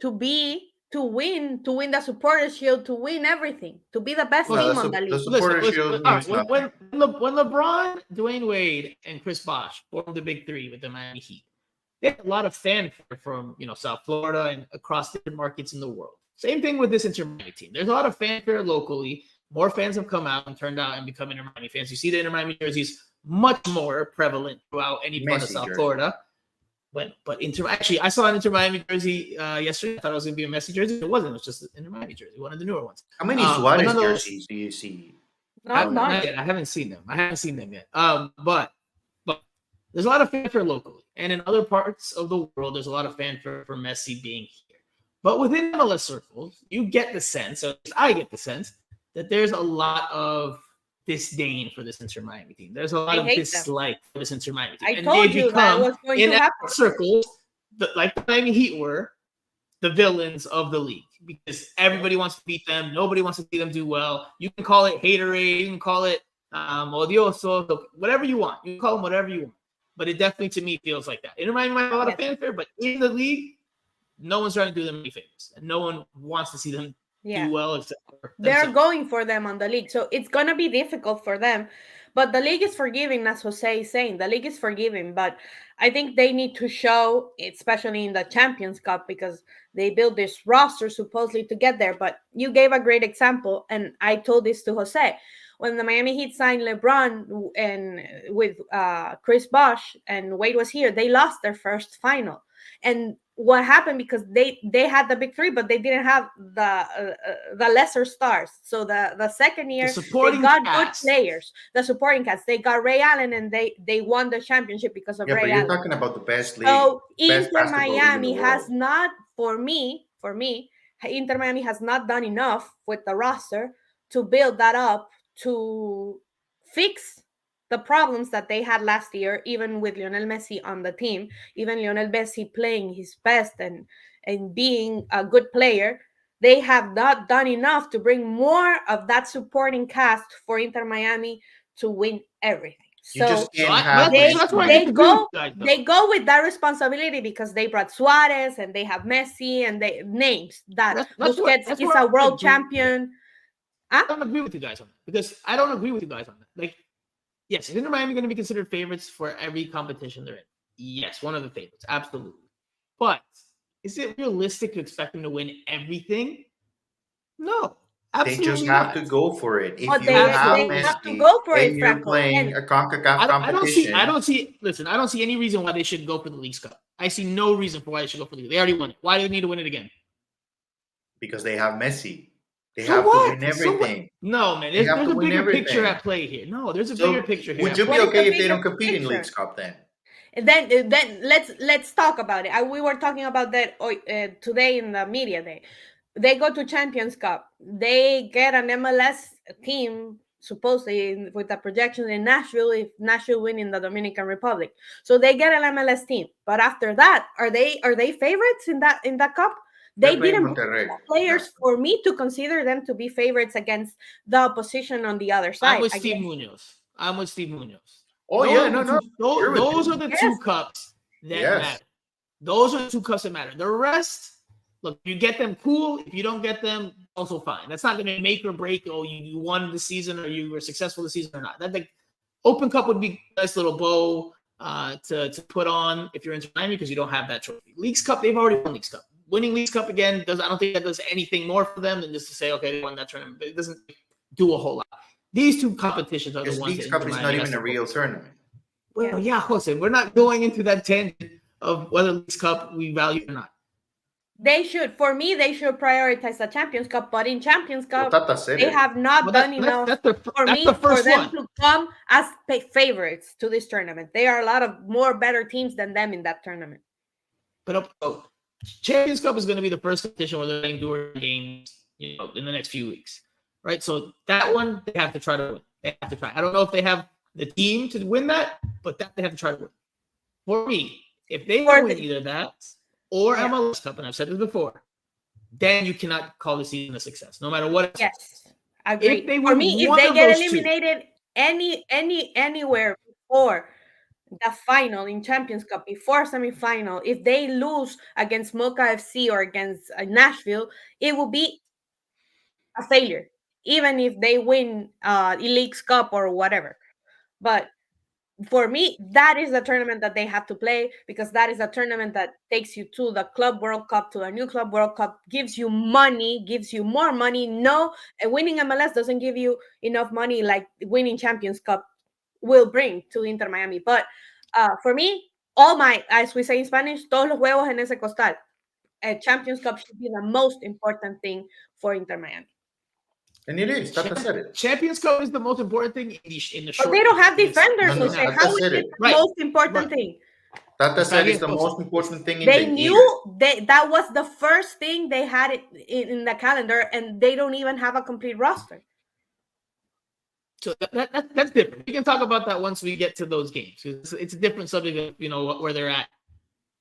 to win the Supporters Shield, to win everything, to be the best team on the league. The Supporters Shield means when LeBron, Dwayne Wade, and Chris Bosh formed the Big Three with the Miami Heat, they have a lot of fanfare from South Florida and across different markets in the world. Same thing with this Inter Miami team. There's a lot of fanfare locally. More fans have come out and turned out and become Inter Miami fans. You see the Inter Miami jerseys much more prevalent throughout any part of South Florida. But actually, I saw an Inter Miami jersey yesterday. I thought it was going to be a Messi jersey. It wasn't. It was just an Inter Miami jersey, one of the newer ones. How many Suarez jerseys do you see? Not yet. I haven't seen them yet. But there's a lot of fanfare locally, and in other parts of the world, there's a lot of fanfare for Messi being here. But within MLS circles, you get the sense, or I get the sense, that there's a lot of disdain for this Inter Miami team. There's a lot of dislike for this Inter Miami team. I told you that was going to happen. Circles, like the Miami Heat were, the villains of the league, because everybody wants to beat them. Nobody wants to see them do well. You can call it haterade. You can call it odioso, whatever you want. You can call them whatever you want. But it definitely, to me, feels like that. Inter Miami might have a lot of fanfare, but in the league, no one's trying to do them any favors. And no one wants to see them do well. Except for they're going for them on the league. So it's going to be difficult for them. But the league is forgiving, as Jose is saying. The league is forgiving. But I think they need to show, especially in the Champions Cup, because they built this roster supposedly to get there. But you gave a great example, and I told this to Jose. When the Miami Heat signed LeBron and with Chris Bosh and Wade was here, they lost their first final. And what happened, because they had the big three, but they didn't have the lesser stars. So the second year, they got good players. The supporting cast, they got Ray Allen, and they won the championship because of Ray Allen. You're talking about the best league. So Inter Miami has not, for me, Inter Miami has not done enough with the roster to build that up, to fix the problems that they had last year, even with Lionel Messi on the team, even Lionel Messi playing his best and being a good player. They have not done enough to bring more of that supporting cast for Inter Miami to win everything. So they go with that responsibility, because they brought Suarez and they have Messi and they names that Busquets is a world champion. I don't agree with you guys on that, because I don't agree with you guys on that. Like, yes, is Inter Miami going to be considered favorites for every competition they're in? Yes, one of the favorites, absolutely. But is it realistic to expect them to win everything? No, absolutely they just have to go for it. If you have to go for it, you're playing a CONCACAF competition. I don't see any reason why they should go for the Leagues Cup. I see no reason for why they should go for the League. They already won it. Why do they need to win it again? Because they have Messi. They have to win everything. No, man. There's a bigger picture at play here. No, there's a bigger picture here. Would you be okay if they don't compete in Leagues Cup then? And then let's talk about it. We were talking about that today in the media day. They go to Champions Cup. They get an MLS team, supposedly with the projection in Nashville, if Nashville win in the Dominican Republic. So they get an MLS team. But after that, are they favorites in that cup? They didn't bring players for me to consider them to be favorites against the opposition on the other side. I'm with Steve Munoz. Oh, those are the two cups that matter. Those are the two cups that matter. The rest, look, you get them, cool. If you don't get them, also fine. That's not going to make or break, you won the season or you were successful this season or not. That the Open Cup would be a nice little bow to put on if you're in Miami, because you don't have that trophy. Leagues Cup, they've already won Leagues Cup. Winning Leagues Cup again, I don't think that does anything more for them than just to say, okay, they won that tournament. But it doesn't do a whole lot. These two competitions are the ones. Leagues Cup is not even a real tournament. Well, yeah, Jose, we're not going into that tangent of whether Leagues Cup we value or not. They should prioritize the Champions Cup, but in Champions Cup, they have not done enough for them to come as favorites to this tournament. There are a lot of more better teams than them in that tournament. But Champions Cup is going to be the first competition where they're playing dual games, in the next few weeks, right? So that one they have to try to win. They have to try. I don't know if they have the team to win that, but that they have to try to win. For me, if they win either that or MLS Cup, and I've said this before, then you cannot call the season a success, no matter what. Yes, I agree. For me, if they get eliminated anywhere before the final in Champions Cup, before semifinal, if they lose against Mocha FC or against Nashville, it will be a failure, even if they win Leagues Cup or whatever. But for me, that is the tournament that they have to play, because that is a tournament that takes you to the Club World Cup, to a new Club World Cup, gives you money, gives you more money. No, winning MLS doesn't give you enough money like winning Champions Cup will bring to Inter Miami. But for me, as we say in Spanish, todos los huevos en ese costal. Champions Cup should be the most important thing for Inter Miami. And it is. Tata said it. Champions Cup is the most important thing in the short. But they don't have defenders. How is it the most important thing? Tata said it's the most important thing in the year. They knew that was the first thing they had in the calendar, and they don't even have a complete roster. So that's different. We can talk about that once we get to those games. It's a different subject of, where they're at.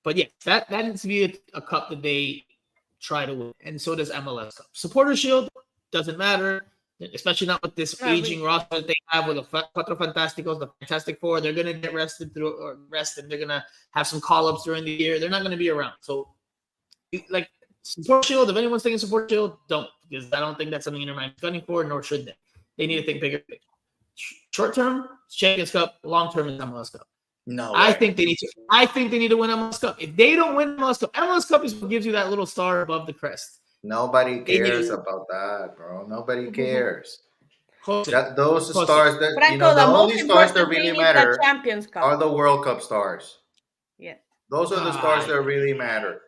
But yeah, that needs to be a cup that they try to win. And so does MLS Cup. Supporter Shield doesn't matter, especially not with this aging roster that they have with the Cuatro Fantásticos, the Fantastic Four. They're going to get rested. They're going to have some call-ups during the year. They're not going to be around. So, like, Support Shield, if anyone's thinking Support Shield, don't. Because I don't think that's something Inter Miami's gunning for, nor should they. They need to think bigger. Short term, Champions Cup. Long term is MLS Cup. No, I think they need to win MLS Cup. If they don't win MLS Cup is what gives you that little star above the crest. Nobody cares about that, bro. Nobody cares. Those stars that Franco, the only stars that really matter are the World Cup stars. Yeah, those are the stars that really matter.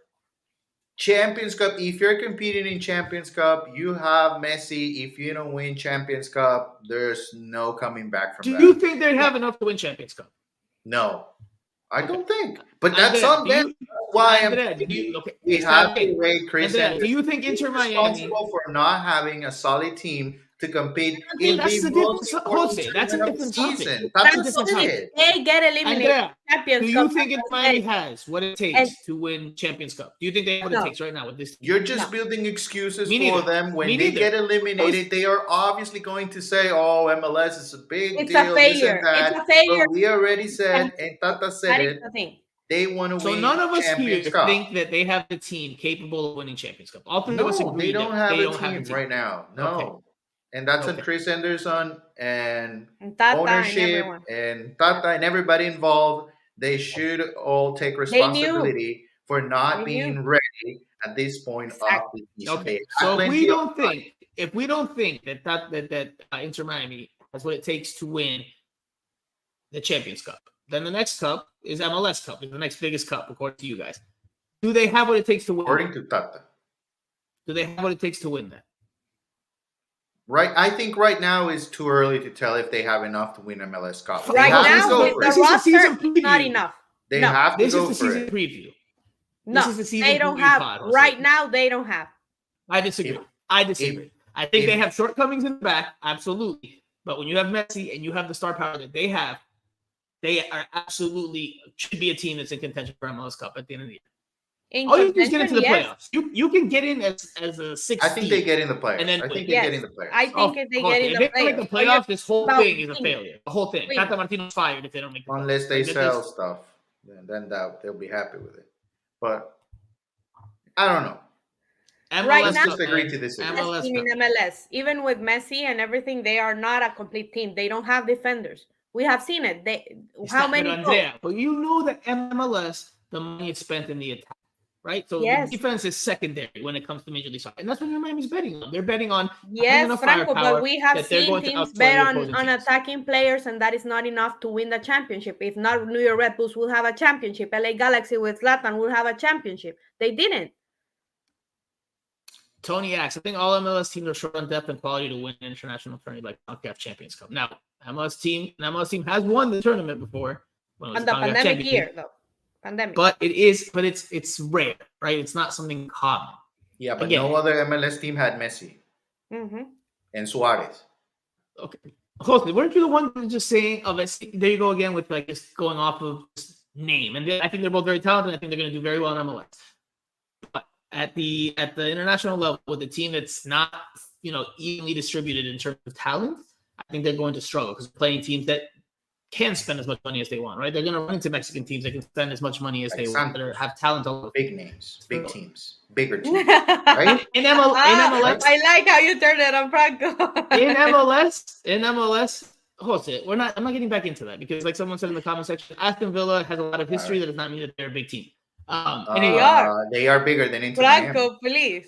Champions Cup. If you're competing in Champions Cup, you have Messi. If you don't win Champions Cup, there's no coming back from that. Do you think they'd have enough to win Champions Cup? No, I don't think. But that's on them. Why we have to rate Chris. Do you think Inter Miami responsible for not having a solid team to compete in the most important season? They get eliminated. Do you think Inter Miami has what it takes to win Champions Cup? Do you think they have what it takes right now with this team? You're just building excuses for them. When they get eliminated, they are obviously going to say, "Oh, MLS is a big deal. It's a failure. It's a failure." But we already said, and Tata said it. They want to win. So none of us Champions here Cup. think that they have the team capable of winning Champions Cup. All three of us agree they don't have they a don't team have a team right now. No. Okay. And that's on Chris Anderson and Tata ownership and Tata and everybody involved. They should all take responsibility for not being ready at this point of the season. Okay. So if we don't think that Inter Miami has what it takes to win the Champions Cup, then the next cup is MLS Cup, is the next biggest cup, according to you guys. Do they have what it takes to win? According to Tata. Do they have what it takes to win that? Right, I think right now is too early to tell if they have enough to win MLS Cup. Right now, the roster is not enough. They have to go for it. This is the season preview. No, they don't have. Right now, they don't have. I disagree. I think they have shortcomings in the back, absolutely. But when you have Messi and you have the star power that they have, they are absolutely should be a team that's in contention for MLS Cup at the end of the year. All you do is get into the playoffs. You can get in as a 6th. I think they get in the playoffs. And then I think they get in the playoffs. I think if they get in the playoffs. If they make the playoffs, this whole thing is a failure. The whole thing. Tata Martino's fired if they don't make the playoffs. Unless they sell stuff, then they'll be happy with it. But I don't know. Right now, just agree to this. MLS, even with Messi and everything, they are not a complete team. They don't have defenders. We have seen it. How many? But you know that MLS, the money is spent in the attack. Right? So the defense is secondary when it comes to Major League Soccer. And that's what Inter Miami's betting on. They're betting on Franco, but we have seen teams bet on attacking players, and that is not enough to win the championship. If not, New York Red Bulls will have a championship. LA Galaxy with Zlatan will have a championship. They didn't. Tony asks, I think all MLS teams are short on depth and quality to win an international tournament like CONCACAF Champions Cup. Now, MLS team has won the tournament before. And the pandemic year, though. Pandemic. But it's rare, right? It's not something common. Yeah, but no other MLS team had Messi and Suarez. Okay, Jose, weren't you the one just saying? Oh, there you go again with like just going off of name, and I think they're both very talented. I think they're going to do very well in MLS. But at the international level, with a team that's not evenly distributed in terms of talent, I think they're going to struggle because playing teams that can spend as much money as they want, right? They're going to run into Mexican teams that can spend as much money as they want, that have talent all over. Big names, big teams, bigger teams, right? In MLS, I like how you turned it on Franco. in MLS, Jose, I'm not getting back into that because, like someone said in the comment section, Aston Villa has a lot of history. That does not mean that they're a big team. They are bigger than Inter Franco, Miami. please.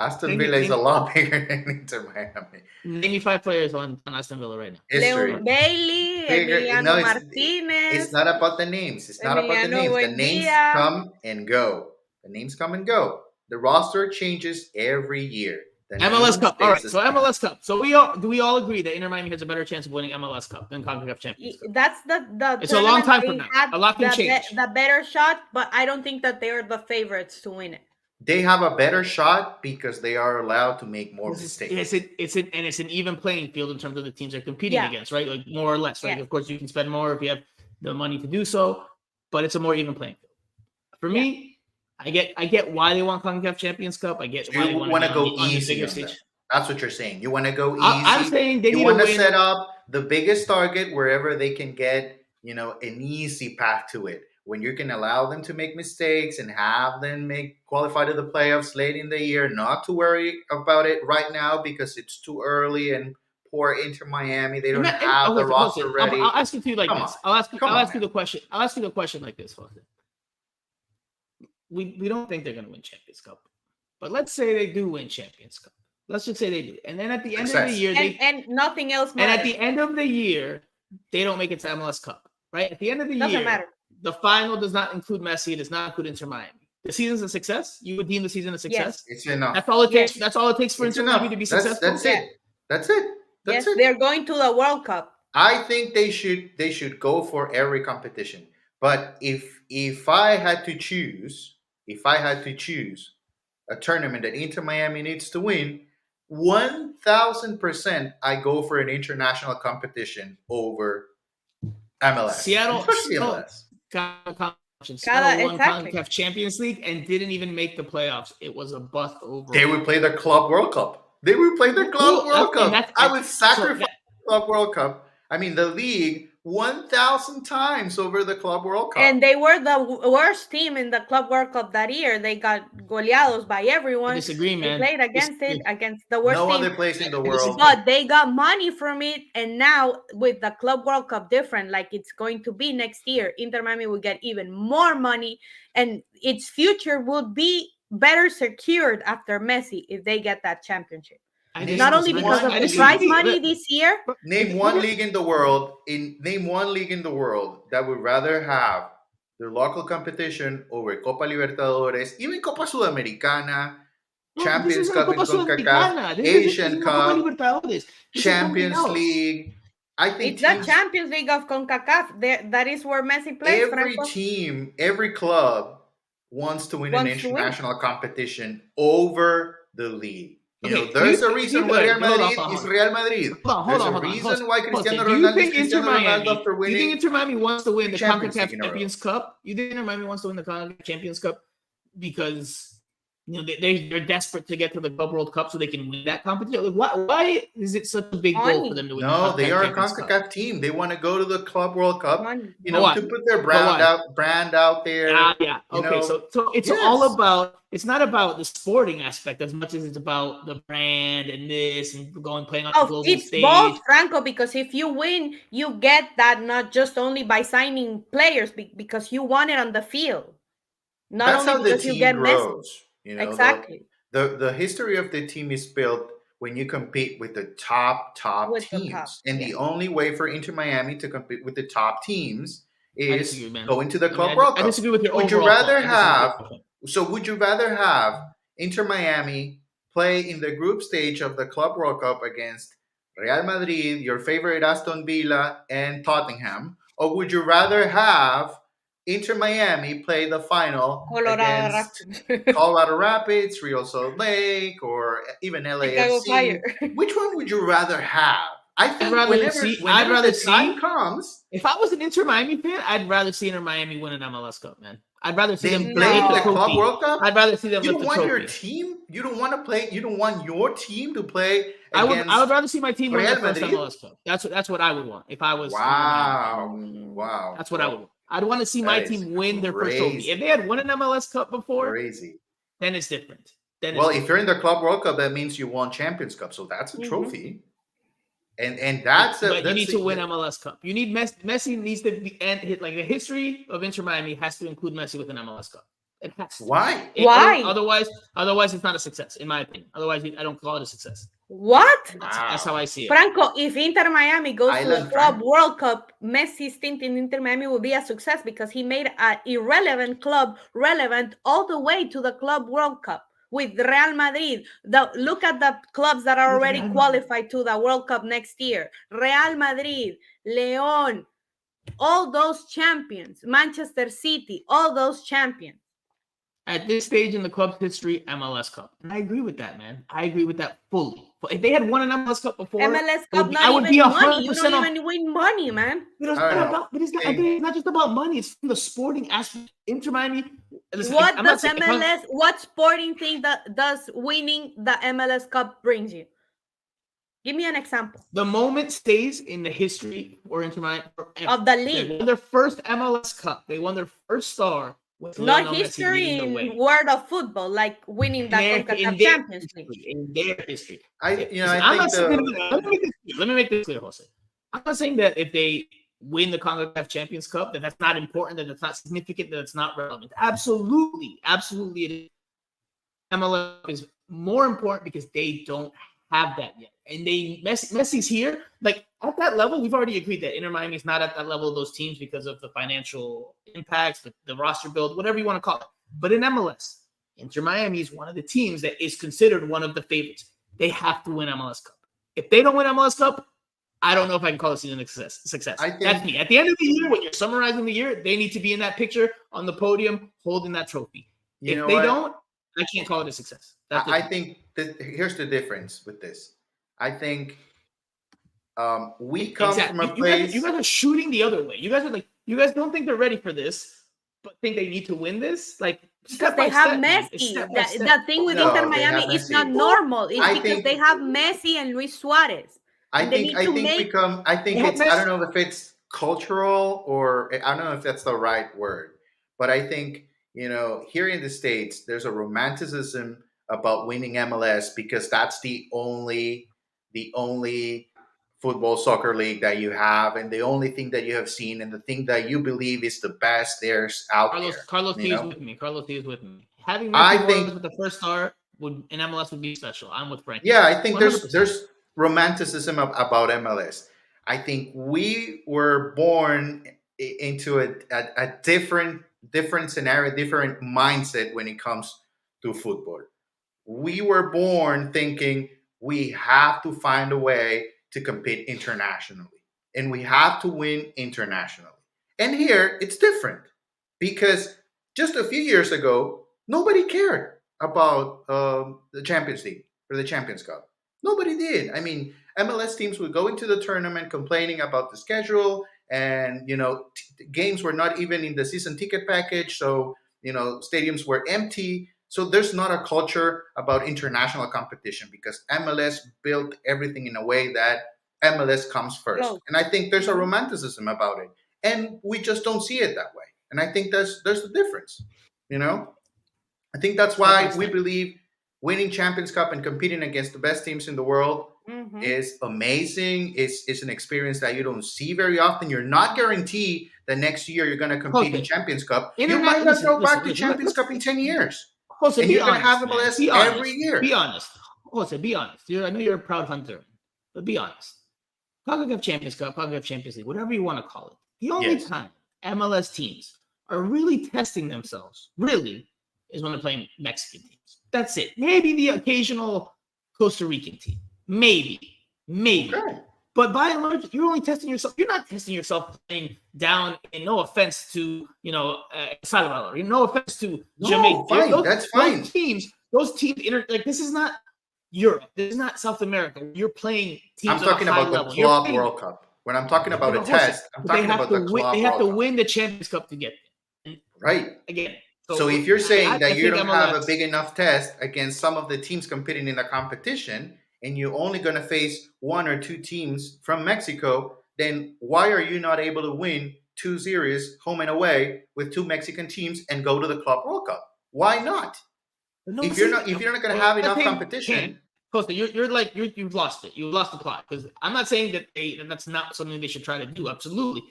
Aston Villa is a lot bigger than Inter Miami. Name me 5 players on Aston Villa right now. History. Leon Bailey, Emiliano Martinez. It's not about the names. It's not about the names. The names come and go. The names come and go. The roster changes every year. The MLS Cup. All right, so MLS Cup. So do we all agree that Inter Miami has a better chance of winning MLS Cup than CONCACAF Champions Cup? That's the it's a long time from now. A lot can change. The better shot, but I don't think that they are the favorites to win it. They have a better shot because they are allowed to make more mistakes. It's an even playing field in terms of the teams they're competing against, right? Like more or less, right? Of course, you can spend more if you have the money to do so, but it's a more even playing field. For me, I get why they want CONCACAF Champions Cup. I get why they want to go easy on them. That's what you're saying. You want to go easy. I'm saying they want to set up the biggest target wherever they can get, an easy path to it. When you can allow them to make mistakes and have them qualify to the playoffs late in the year, not to worry about it right now because it's too early and poor Inter Miami. They don't have the roster ready. I'll ask you to like this. I'll ask you the question. I'll ask you the question like this, Jose. We don't think they're going to win Champions Cup, but let's say they do win Champions Cup. Let's just say they do, and then at the end of the year, and nothing else matters. And at the end of the year, they don't make it to MLS Cup, right? At the end of the Doesn't year, matter. The final does not include Messi. It does not include Inter Miami. The season's a success. You would deem the season a success. Yes, it's enough. That's all it takes. That's all it takes for Inter Miami to be successful. That's it. That's it. That's it. They're going to the World Cup. I think they should go for every competition. But if I had to choose a tournament that Inter Miami needs to win, 1,000% I go for an international competition over MLS. Seattle, MLS. Seattle won CONCACAF Champions League and didn't even make the playoffs. It was a bust overall. They would play the Club World Cup. I would sacrifice the Club World Cup. I mean, the league 1,000 times over the Club World Cup. And they were the worst team in the Club World Cup that year. They got goleados by everyone. I disagree, man. They played against the worst team. No other place in the world. But they got money from it. And now with the Club World Cup different, like it's going to be next year, Inter Miami will get even more money. And its future will be better secured after Messi if they get that championship. Not only because of the prize money this year. Name one league in the world that would rather have their local competition over Copa Libertadores, even Copa Sudamericana, Champions Cup in CONCACAF, Asian Cup, Champions League. I think it's the Champions League of CONCACAF. That is where Messi plays. Every club wants to win an international competition over the league. There's a reason why Real Madrid is Real Madrid. There's a reason why Cristiano Ronaldo is Cristiano Ronaldo after winning. Do you think Inter Miami wants to win the CONCACAF Champions Cup? You think Inter Miami wants to win the CONCACAF Champions Cup because they're desperate to get to the Club World Cup so they can win that competition? Why is it such a big goal for them to win? No, they are a CONCACAF team. They want to go to the Club World Cup. To put their brand out there. Yeah. Okay, so it's all about. It's not about the sporting aspect as much as it's about the brand and this and playing on the global stage. It's both, Franco, because if you win, you get that not just only by signing players, because you won it on the field. That's how the team grows. Exactly. The history of the team is built when you compete with the top teams. The only way for Inter Miami to compete with the top teams is going to the Club World Cup. I disagree with your Would you rather have Inter Miami play in the group stage of the Club World Cup against Real Madrid, your favorite Aston Villa, and Tottenham? Or would you rather have Inter Miami play the final against Colorado Rapids, Real Salt Lake, or even LAFC? Which one would you rather have? I think I'd rather see time comes. If I was an Inter Miami fan, I'd rather see Inter Miami win an MLS Cup, man. I'd rather see them play the Club World Cup. I'd rather see them. You don't want your team. You don't want to play. You don't want your team to play. I would rather see my team win the first MLS Cup. That's what I would want if I was. Wow. That's what I would want. I'd want to see my team win their first trophy. If they had won an MLS Cup before, then it's different. If you're in the Club World Cup, that means you won Champions Cup, so that's a trophy. And that's but you need to win MLS Cup. You need Messi needs to be and like the history of Inter Miami has to include Messi with an MLS Cup. It has to. Why? Otherwise, it's not a success, in my opinion. Otherwise, I don't call it a success. What? That's how I see it. Franco, if Inter Miami goes to the Club World Cup, Messi's stint in Inter Miami will be a success because he made an irrelevant club relevant all the way to the Club World Cup with Real Madrid. Look at the clubs that are already qualified to the World Cup next year. Real Madrid, León, all those champions, Manchester City, all those champions. At this stage in the club's history, MLS Cup. And I agree with that, man. I agree with that fully. If they had won an MLS Cup before, MLS Cup, I would be 100% money. You don't even win money, man. It's not just about money. It's from the sporting aspect. Inter Miami. What sporting thing that does winning the MLS Cup brings you? Give me an example. The moment stays in the history or Inter Miami of the league. They won their first MLS Cup. They won their first star. Not history in world of football, like winning the CONCACAF Champions League. In their history. Let me make this clear, Jose. I'm not saying that if they win the CONCACAF Champions Cup, that's not important, that it's not significant, that it's not relevant. Absolutely it is. MLS is more important because they don't have that yet. And Messi's here. Like at that level, we've already agreed that Inter Miami is not at that level of those teams because of the financial impacts, the roster build, whatever you want to call it. But in MLS, Inter Miami is one of the teams that is considered one of the favorites. They have to win MLS Cup. If they don't win MLS Cup, I don't know if I can call this season a success. That's me. At the end of the year, when you're summarizing the year, they need to be in that picture on the podium holding that trophy. If they don't, I can't call it a success. I think here's the difference with this. I think we come from a place. You guys are shooting the other way. You guys don't think they're ready for this, but think they need to win this. Like because they have Messi. The thing with Inter Miami is not normal. It's because they have Messi and Luis Suarez. I think it's. I don't know if it's cultural or I don't know if that's the right word, but I think here in the States there's a romanticism about winning MLS because that's the only football soccer league that you have and the only thing that you have seen and the thing that you believe is the best there's out there. Carlos T is with me. Carlos T is with me. Having Messi with the first star in MLS would be special. I'm with Frank. Yeah, I think 100%. there's romanticism about MLS. I think we were born into a different scenario, different mindset when it comes to football. We were born thinking we have to find a way to compete internationally. And we have to win internationally. And here, it's different. Because just a few years ago, nobody cared about the Champions League or the Champions Cup. Nobody did. I mean, MLS teams would go into the tournament complaining about the schedule. And, games were not even in the season ticket package. So, stadiums were empty. So there's not a culture about international competition because MLS built everything in a way that MLS comes first. And I think there's a romanticism about it. And we just don't see it that way. And I think there's the difference. I think that's why we believe winning Champions Cup and competing against the best teams in the world is amazing. It's an experience that you don't see very often. You're not guaranteed that next year you're going to compete in Champions Cup. You might not go back to Champions Cup in 10 years. Jose, and you're going to have MLS every year. Be honest. Jose, be honest. I know you're a proud hunter, but be honest. CONCACAF Champions Cup, CONCACAF Champions League, whatever you want to call it. The only time MLS teams are really testing themselves, is when they're playing Mexican teams. That's it. Maybe the occasional Costa Rican team. Maybe. Okay. But by and large, you're only testing yourself. You're not testing yourself playing down, and no offense to, Salvador. No offense to Jamaica. Fine. That's fine. Those teams, this is not Europe. This is not South America. You're playing teams I'm talking about the Club World Cup. When I'm talking about a test, I'm talking about the Club World Cup. They have to win the Champions Cup to get there. Right. Again. So if you're saying that you don't have a big enough test against some of the teams competing in the competition, and you're only going to face one or two teams from Mexico, then why are you not able to win 2 series home and away with 2 Mexican teams and go to the Club World Cup? Why not? If you're not going to have enough competition, Costa, you've lost it. You've lost the plot, because I'm not saying that that's not something they should try to do. Absolutely,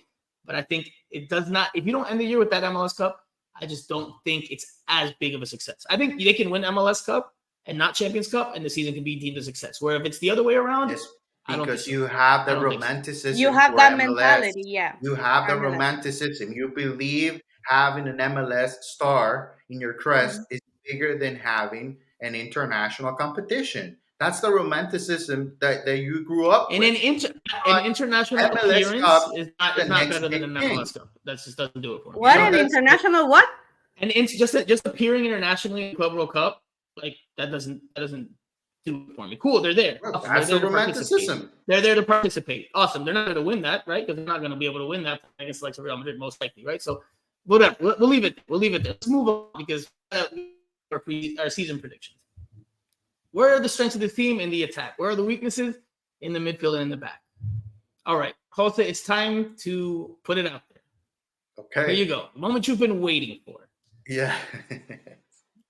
but I think it does not. If you don't end the year with that MLS Cup, I just don't think it's as big of a success. I think they can win MLS Cup and not Champions Cup, and the season can be deemed a success. Where if it's the other way around, Yes, I don't because think you have the romanticism. You have for that MLS. mentality, yeah. You have the MLS. romanticism. You believe having an MLS star in your crest is bigger than having an international competition. That's the romanticism that you grew up and with. an international MLS appearance Cup is the not next better than big an thing. MLS Cup. That just doesn't do it for me. What You know, an that's- international what? And it's just appearing internationally in Club World Cup, like that doesn't do it for me. Cool, they're there. Well, Awesome. that's They're the there to participate. romanticism. They're there to participate. Awesome. They're not going to win that, right? Because they're not going to be able to win that against like Real Madrid, most likely, right? So whatever. We'll leave it. We'll leave it there. Let's move on, because our season predictions. Where are the strengths of the team in the attack? Where are the weaknesses in the midfield and in the back? All right, Jose, it's time to put it out there. Okay. Here you go. The moment you've been waiting for. Yeah.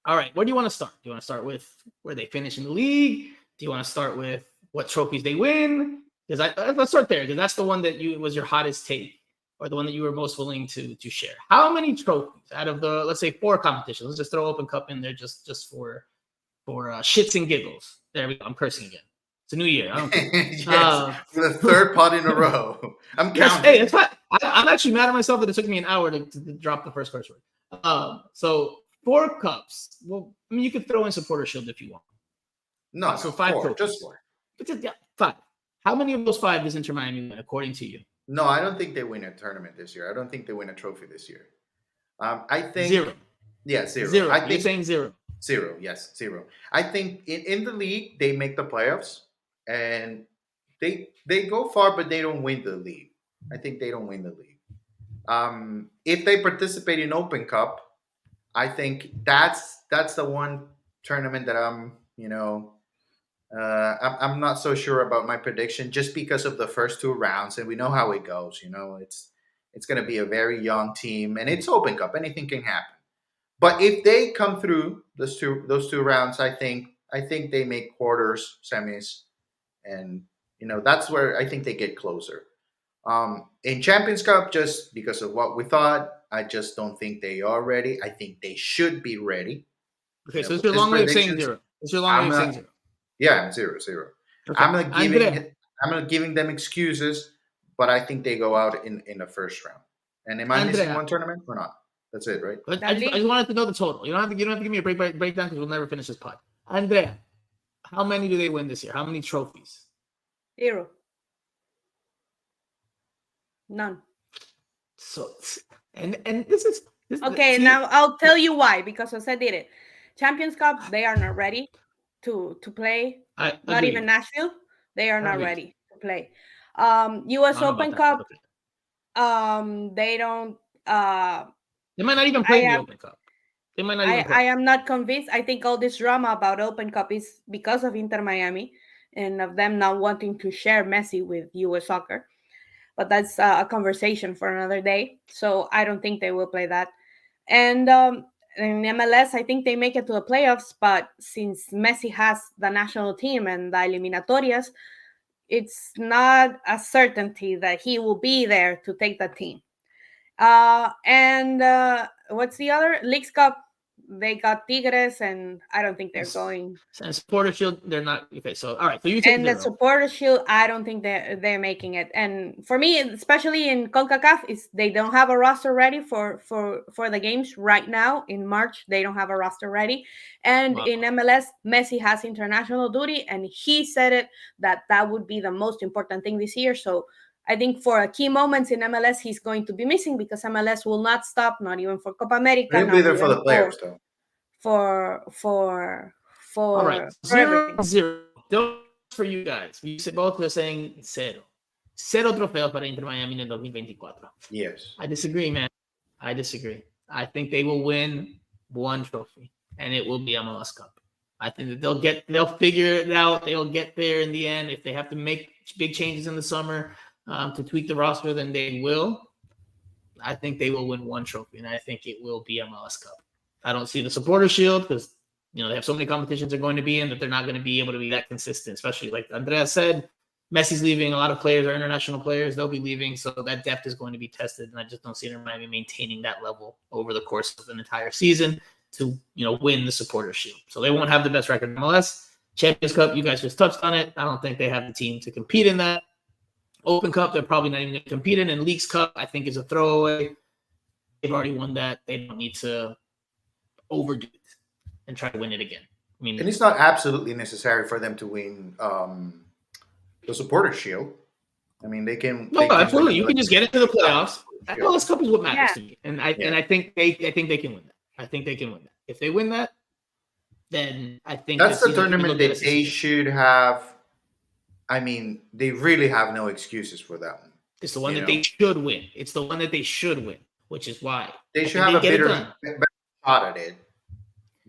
All right, where do you want to start? Do you want to start with where they finish in the league? Do you want to start with what trophies they win? Because let's start there, because that's the one that was your hottest take, or the one that you were most willing to share. How many trophies out of the, let's say, 4 competitions? Let's just throw Open Cup in there just for shits and giggles. There we go. I'm cursing again. It's a new year. I don't care. Yes, for the third pot in a row. I'm counting. Yes, hey, it's fine. I'm actually mad at myself that it took me an hour to drop the first curse word. So 4 cups. Well, I mean, you could throw in Supporter Shield if you want. No, so 5 4, trophies. just 4. But just, 5. How many of those 5 does Inter Miami win, according to you? No, I don't think they win a tournament this year. I don't think they win a trophy this year. I think 0. Yeah, 0. 0. I think You're saying 0. 0. Yes, 0. I think in the league they make the playoffs and they go far, but they don't win the league. I think they don't win the league. If they participate in Open Cup, I think that's the one tournament that I'm not so sure about my prediction, just because of the first 2 rounds, and we know how it goes. It's going to be a very young team, and it's Open Cup. Anything can happen. But if they come through those two rounds, I think they make quarters, semis, and that's where I think they get closer. In Champions Cup, just because of what we thought, I just don't think they are ready. I think they should be ready. Okay, so it's your long way of saying 0. It's your long way of saying 0. Yeah, I'm 0. Okay. I'm not giving them excuses, but I think they go out in the first round. And am I missing one tournament or not? That's it, right? But I just wanted to know the total. You don't have to give me a breakdown, because we'll never finish this pod. Andrea, how many do they win this year? How many trophies? 0. None. So, and this is okay. Now I'll tell you why, because Jose did it. Champions Cup, they are not ready to play. Not even Nashville, they are not ready to play. U.S. Open Cup, they don't. They might not even play the Open Cup. They might not even play. I am not convinced. I think all this drama about Open Cup is because of Inter Miami and of them not wanting to share Messi with U.S. Soccer. But that's a conversation for another day. So I don't think they will play that. And in MLS, I think they make it to the playoffs. But since Messi has the national team and the eliminatorias, it's not a certainty that he will be there to take the team. And what's the other? Leagues Cup, they got Tigres, and I don't think they're going. And Supporter Shield, they're not. Okay, so all right. So you take and 0. The Supporter Shield, I don't think they're making it. And for me, especially in CONCACAF, is they don't have a roster ready for the games right now. In March, they don't have a roster ready. And in MLS, Messi has international duty, and he said it that would be the most important thing this year. So I think for key moments in MLS, he's going to be missing, because MLS will not stop, not even for Copa America. He'll be there for the players, though. For all right, 0-0. For you guys, you both are saying 0. 0 trofeos para Inter Miami en 2024. Yes. I disagree, man. I disagree. I think they will win 1 trophy, and it will be MLS Cup. I think that they'll figure it out. They'll get there in the end. If they have to make big changes in the summer to tweak the roster, then they will. I think they will win 1 trophy, and I think it will be MLS Cup. I don't see the Supporter Shield, because they have so many competitions they're going to be in that they're not going to be able to be that consistent, especially like Andrea said, Messi's leaving. A lot of players are international players. They'll be leaving. So that depth is going to be tested. And I just don't see Inter Miami maintaining that level over the course of an entire season to, win the Supporters' Shield. So they won't have the best record in MLS. Champions Cup, you guys just touched on it. I don't think they have the team to compete in that. Open Cup, they're probably not even going to compete in. And Leagues Cup, I think, is a throwaway. They've already won that. They don't need to overdo it and try to win it again. I mean, and it's not absolutely necessary for them to win the Supporters' Shield. I mean, they can. No, absolutely. You can just get into the playoffs. MLS Cup is what matters to me, and I think they can win that. I think they can win that. If they win that, then I think that's the tournament that they should have. I mean, they really have no excuses for that one. It's the one that they should win. It's the one that they should win, which is why they should have a better shot at it.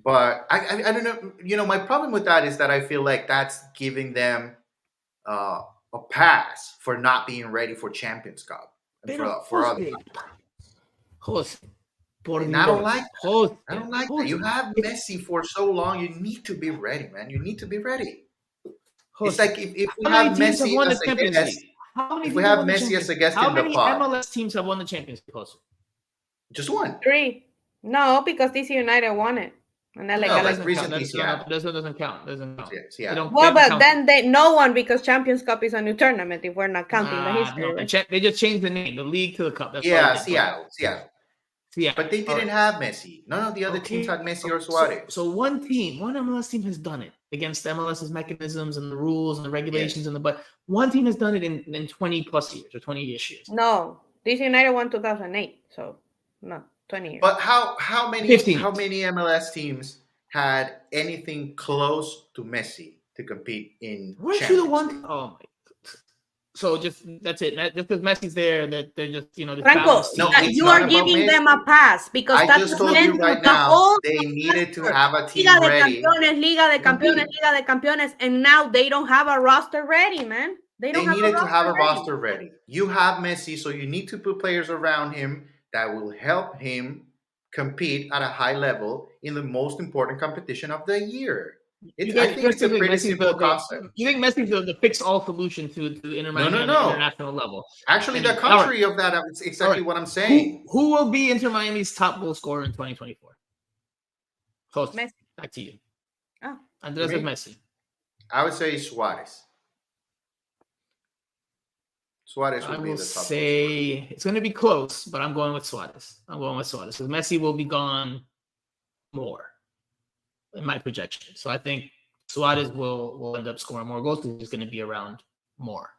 But I don't know. My problem with that is that I feel like that's giving them a pass for not being ready for Champions Cup. For other Jose, and I don't like that. I don't like that. You have Messi for so long. You need to be ready, man. You need to be ready. It's like if we have Messi as a guest, if we have Messi as a guest in the pod. How many MLS teams have won the Champions League? Just one. 3. No, because DC United won it. And that doesn't count. Yeah. But then no one, because Champions Cup is a new tournament if we're not counting the history. No, they just changed the name, the league to the cup. That's Seattle. But they didn't have Messi. None of the other teams had Messi or Suarez. So one MLS team has done it against MLS's mechanisms and the rules and the regulations but one team has done it in 20 plus years or 20-ish years. No, DC United won 2008, so no. 20 years. But how many MLS teams had anything close to Messi to compete in? Weren't you the one? Oh my! So that's it. Just because Messi's there, that they're just Franco, you are giving them a pass because I just told you right now they needed to have a team ready. Liga de Campeones, and now they don't have a roster ready, man. They needed to have a roster ready. You have Messi, so you need to put players around him that will help him compete at a high level in the most important competition of the year. I think it's a pretty simple concept. You think Messi's the fix-all solution to Inter Miami on the international level? Actually, the contrary of that is exactly what I'm saying. Who will be Inter Miami's top goal scorer in 2024? Messi. Back to you. Oh. Andres says Messi. I would say Suarez. Suarez would be the top. I will say it's going to be close, but I'm going with Suarez. Because Messi will be gone more in my projection. So I think Suarez will end up scoring more goals because he's going to be around more.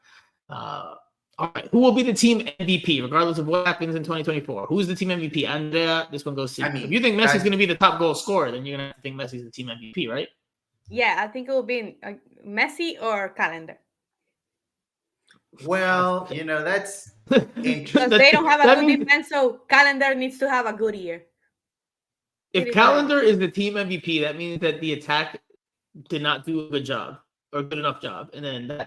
All right. Who will be the team MVP, regardless of what happens in 2024? Who's the team MVP? Andrea, this one goes to you. If you think Messi's going to be the top goal scorer, then you're going to think Messi's the team MVP, right? Yeah, I think it will be Messi or Calendar. Well, that's interesting. Because they don't have a good defense, so Calendar needs to have a good year. If Calendar is the team MVP, that means that the attack did not do a good job or a good enough job. And then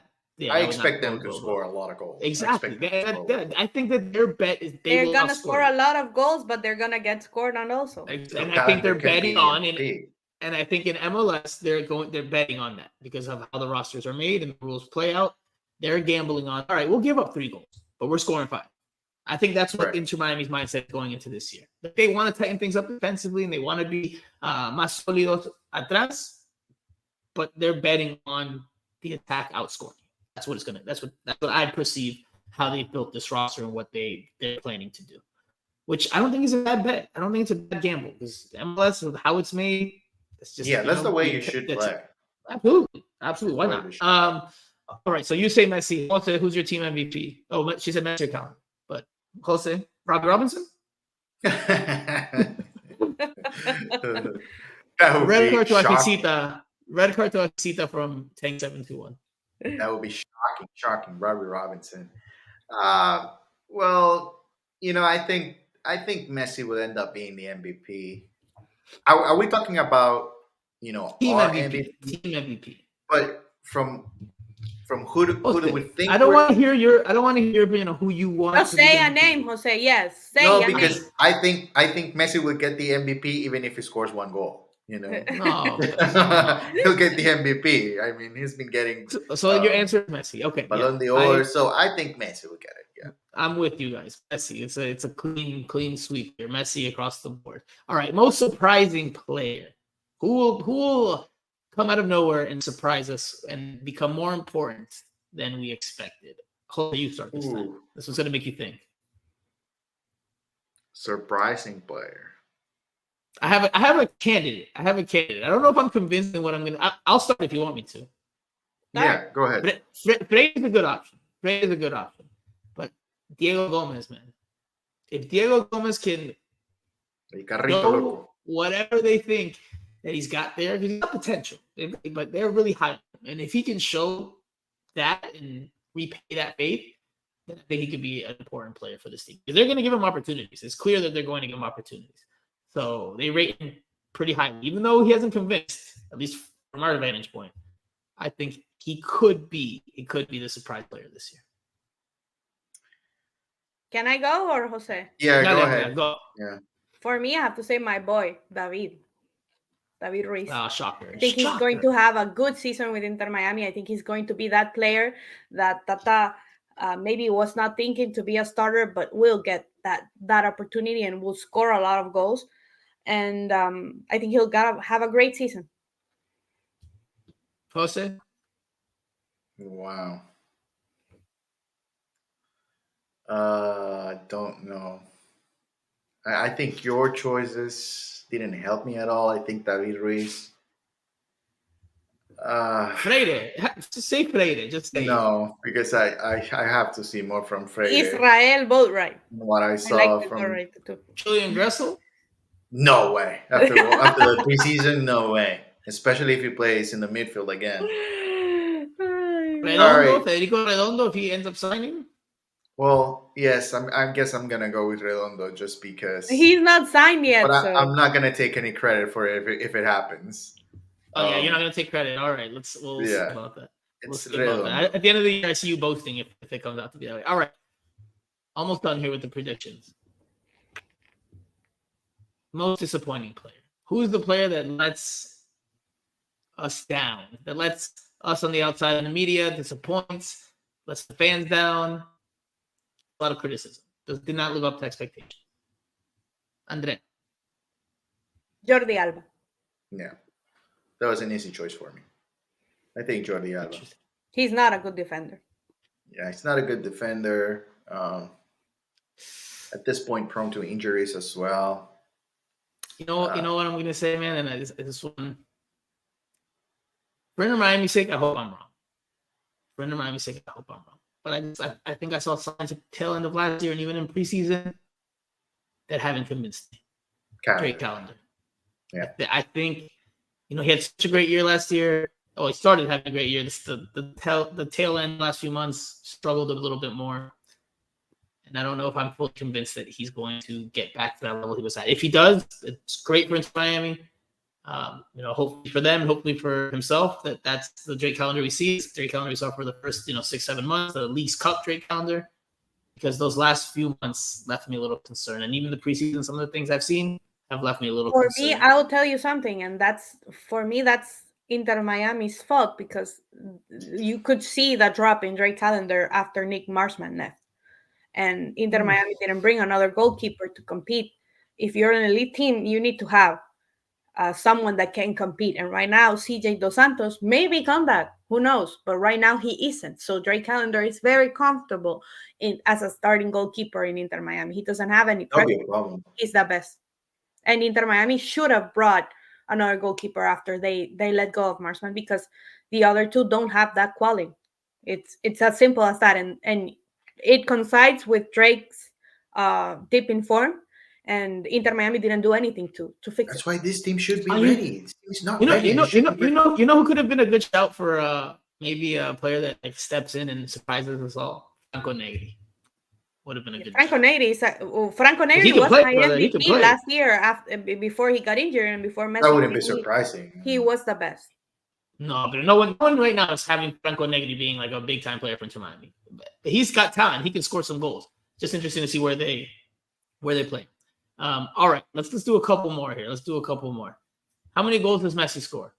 I expect them to score a lot of goals. Exactly. I think that their bet is they're going to score a lot of goals, but they're going to get scored on also. And I think they're betting on it. And I think in MLS, they're betting on that because of how the rosters are made and the rules play out. They're gambling on, all right, we'll give up 3 goals, but we're scoring 5. I think that's what Inter Miami's mindset going into this year. They want to tighten things up defensively and they want to be más sólidos atrás, but they're betting on the attack outscoring. That's what I perceive how they built this roster and what they're planning to do. Which I don't think is a bad bet. I don't think it's a bad gamble because MLS with how it's made, it's just that's the way you should play. Absolutely. Why not? All right, so you say Messi. Jose, who's your team MVP? Oh, she said Messi or Calendar. But Jose, Robbie Robinson? Red card to Akisita from Tank 721. That would be shocking. Robbie Robinson. Well, I think Messi will end up being the MVP. Are we talking about team MVP? Team MVP. But from who do we think? I don't want to hear who you want. No, say a name, Jose. Yes, say no, because I think Messi will get the MVP even if he scores 1 goal. You know, No. he'll get the MVP. I mean, he's been getting. So your answer is Messi. Okay. Ballon d'Or. So I think Messi will get it. Yeah. I'm with you guys. Messi. It's a clean sweep here. Messi across the board. All right. Most surprising player. Who will come out of nowhere and surprise us and become more important than we expected? Jose, you start this time. This was gonna make you think. Surprising player. I have a candidate. I don't know if I'm convinced in what I'm gonna. I'll start if you want me to. Yeah, go ahead. Frey is a good option. But Diego Gomez, man. If Diego Gomez can go whatever they think that he's got there, because he's got potential, but they're really high. And if he can show that and repay that faith, then I think he could be an important player for this team. Because they're going to give him opportunities. It's clear that they're going to give him opportunities. So they rate him pretty highly, even though he hasn't convinced, at least from our vantage point. I think he could be the surprise player this year. Can I go or Jose? Yeah, go ahead. Go. Yeah. For me, I have to say my boy, David Ruiz. Shocker. I think he's going to have a good season with Inter Miami. I think he's going to be that player that Tata maybe was not thinking to be a starter, but will get that opportunity and will score a lot of goals. And I think he'll have a great season. Jose? Wow. I don't know. I think your choices didn't help me at all. I think David Ruiz. Freire. Just say Freire. Just say no, because I have to see more from Freire. Israel, both right. What I saw from Julian Gressel? No way. After the preseason, no way. Especially if he plays in the midfield again. Redondo, Federico Redondo, if he ends up signing? Well, yes, I guess I'm gonna go with Redondo just because he's not signed yet. But I'm not gonna take any credit for it if it happens. Oh yeah, you're not gonna take credit. All right, we'll see about that. At the end of the year, I see you boasting if it comes out to be that way. All right, almost done here with the predictions. Most disappointing player. Who's the player that lets us down? That lets us on the outside in the media disappoints, lets the fans down. A lot of criticism. Did not live up to expectations. Andre. Jordi Alba. Yeah. That was an easy choice for me. I think Jordi Alba. He's not a good defender. Yeah, he's not a good defender. At this point, prone to injuries as well. You know what I'm going to say, man? And this one. For Inter Miami's sake, I hope I'm wrong. But I think I saw signs at the tail end of last year and even in preseason that haven't convinced me. Great calendar. Yeah. I think, he had such a great year last year. Oh, he started having a great year. The tail end last few months struggled a little bit more. And I don't know if I'm fully convinced that he's going to get back to that level he was at. If he does, it's great for Inter Miami. Hopefully for them, hopefully for himself, that's the Drake calendar we see. It's the Drake calendar we saw for the first, 6-7 months, the Leagues Cup Drake calendar, because those last few months left me a little concerned. And even the preseason, some of the things I've seen have left me a little concerned. For me, I will tell you something, and that's Inter Miami's fault, because you could see that drop in Drake calendar after Nick Marsman left. And Inter Miami didn't bring another goalkeeper to compete. If you're an elite team, you need to have someone that can compete. And right now, CJ Dos Santos may become that. Who knows? But right now, he isn't. So Drake Callender is very comfortable as a starting goalkeeper in Inter Miami. He doesn't have any pressure. He's the best. And Inter Miami should have brought another goalkeeper after they let go of Marsman, because the other two don't have that quality. It's as simple as that. And it coincides with Drake's dip in form. And Inter Miami didn't do anything to fix it. That's why this team should be ready. It's not ready. You know who could have been a good shout for maybe a player that steps in and surprises us all? Franco Negri would have been a good. Franco Negri was my MVP last year before he got injured and before Messi. That wouldn't be surprising. He was the best. No, but no one right now is having Franco Negri being like a big time player for Inter Miami. He's got talent. He can score some goals. Just interesting to see where they play. All right, let's do a couple more here. How many goals does Messi score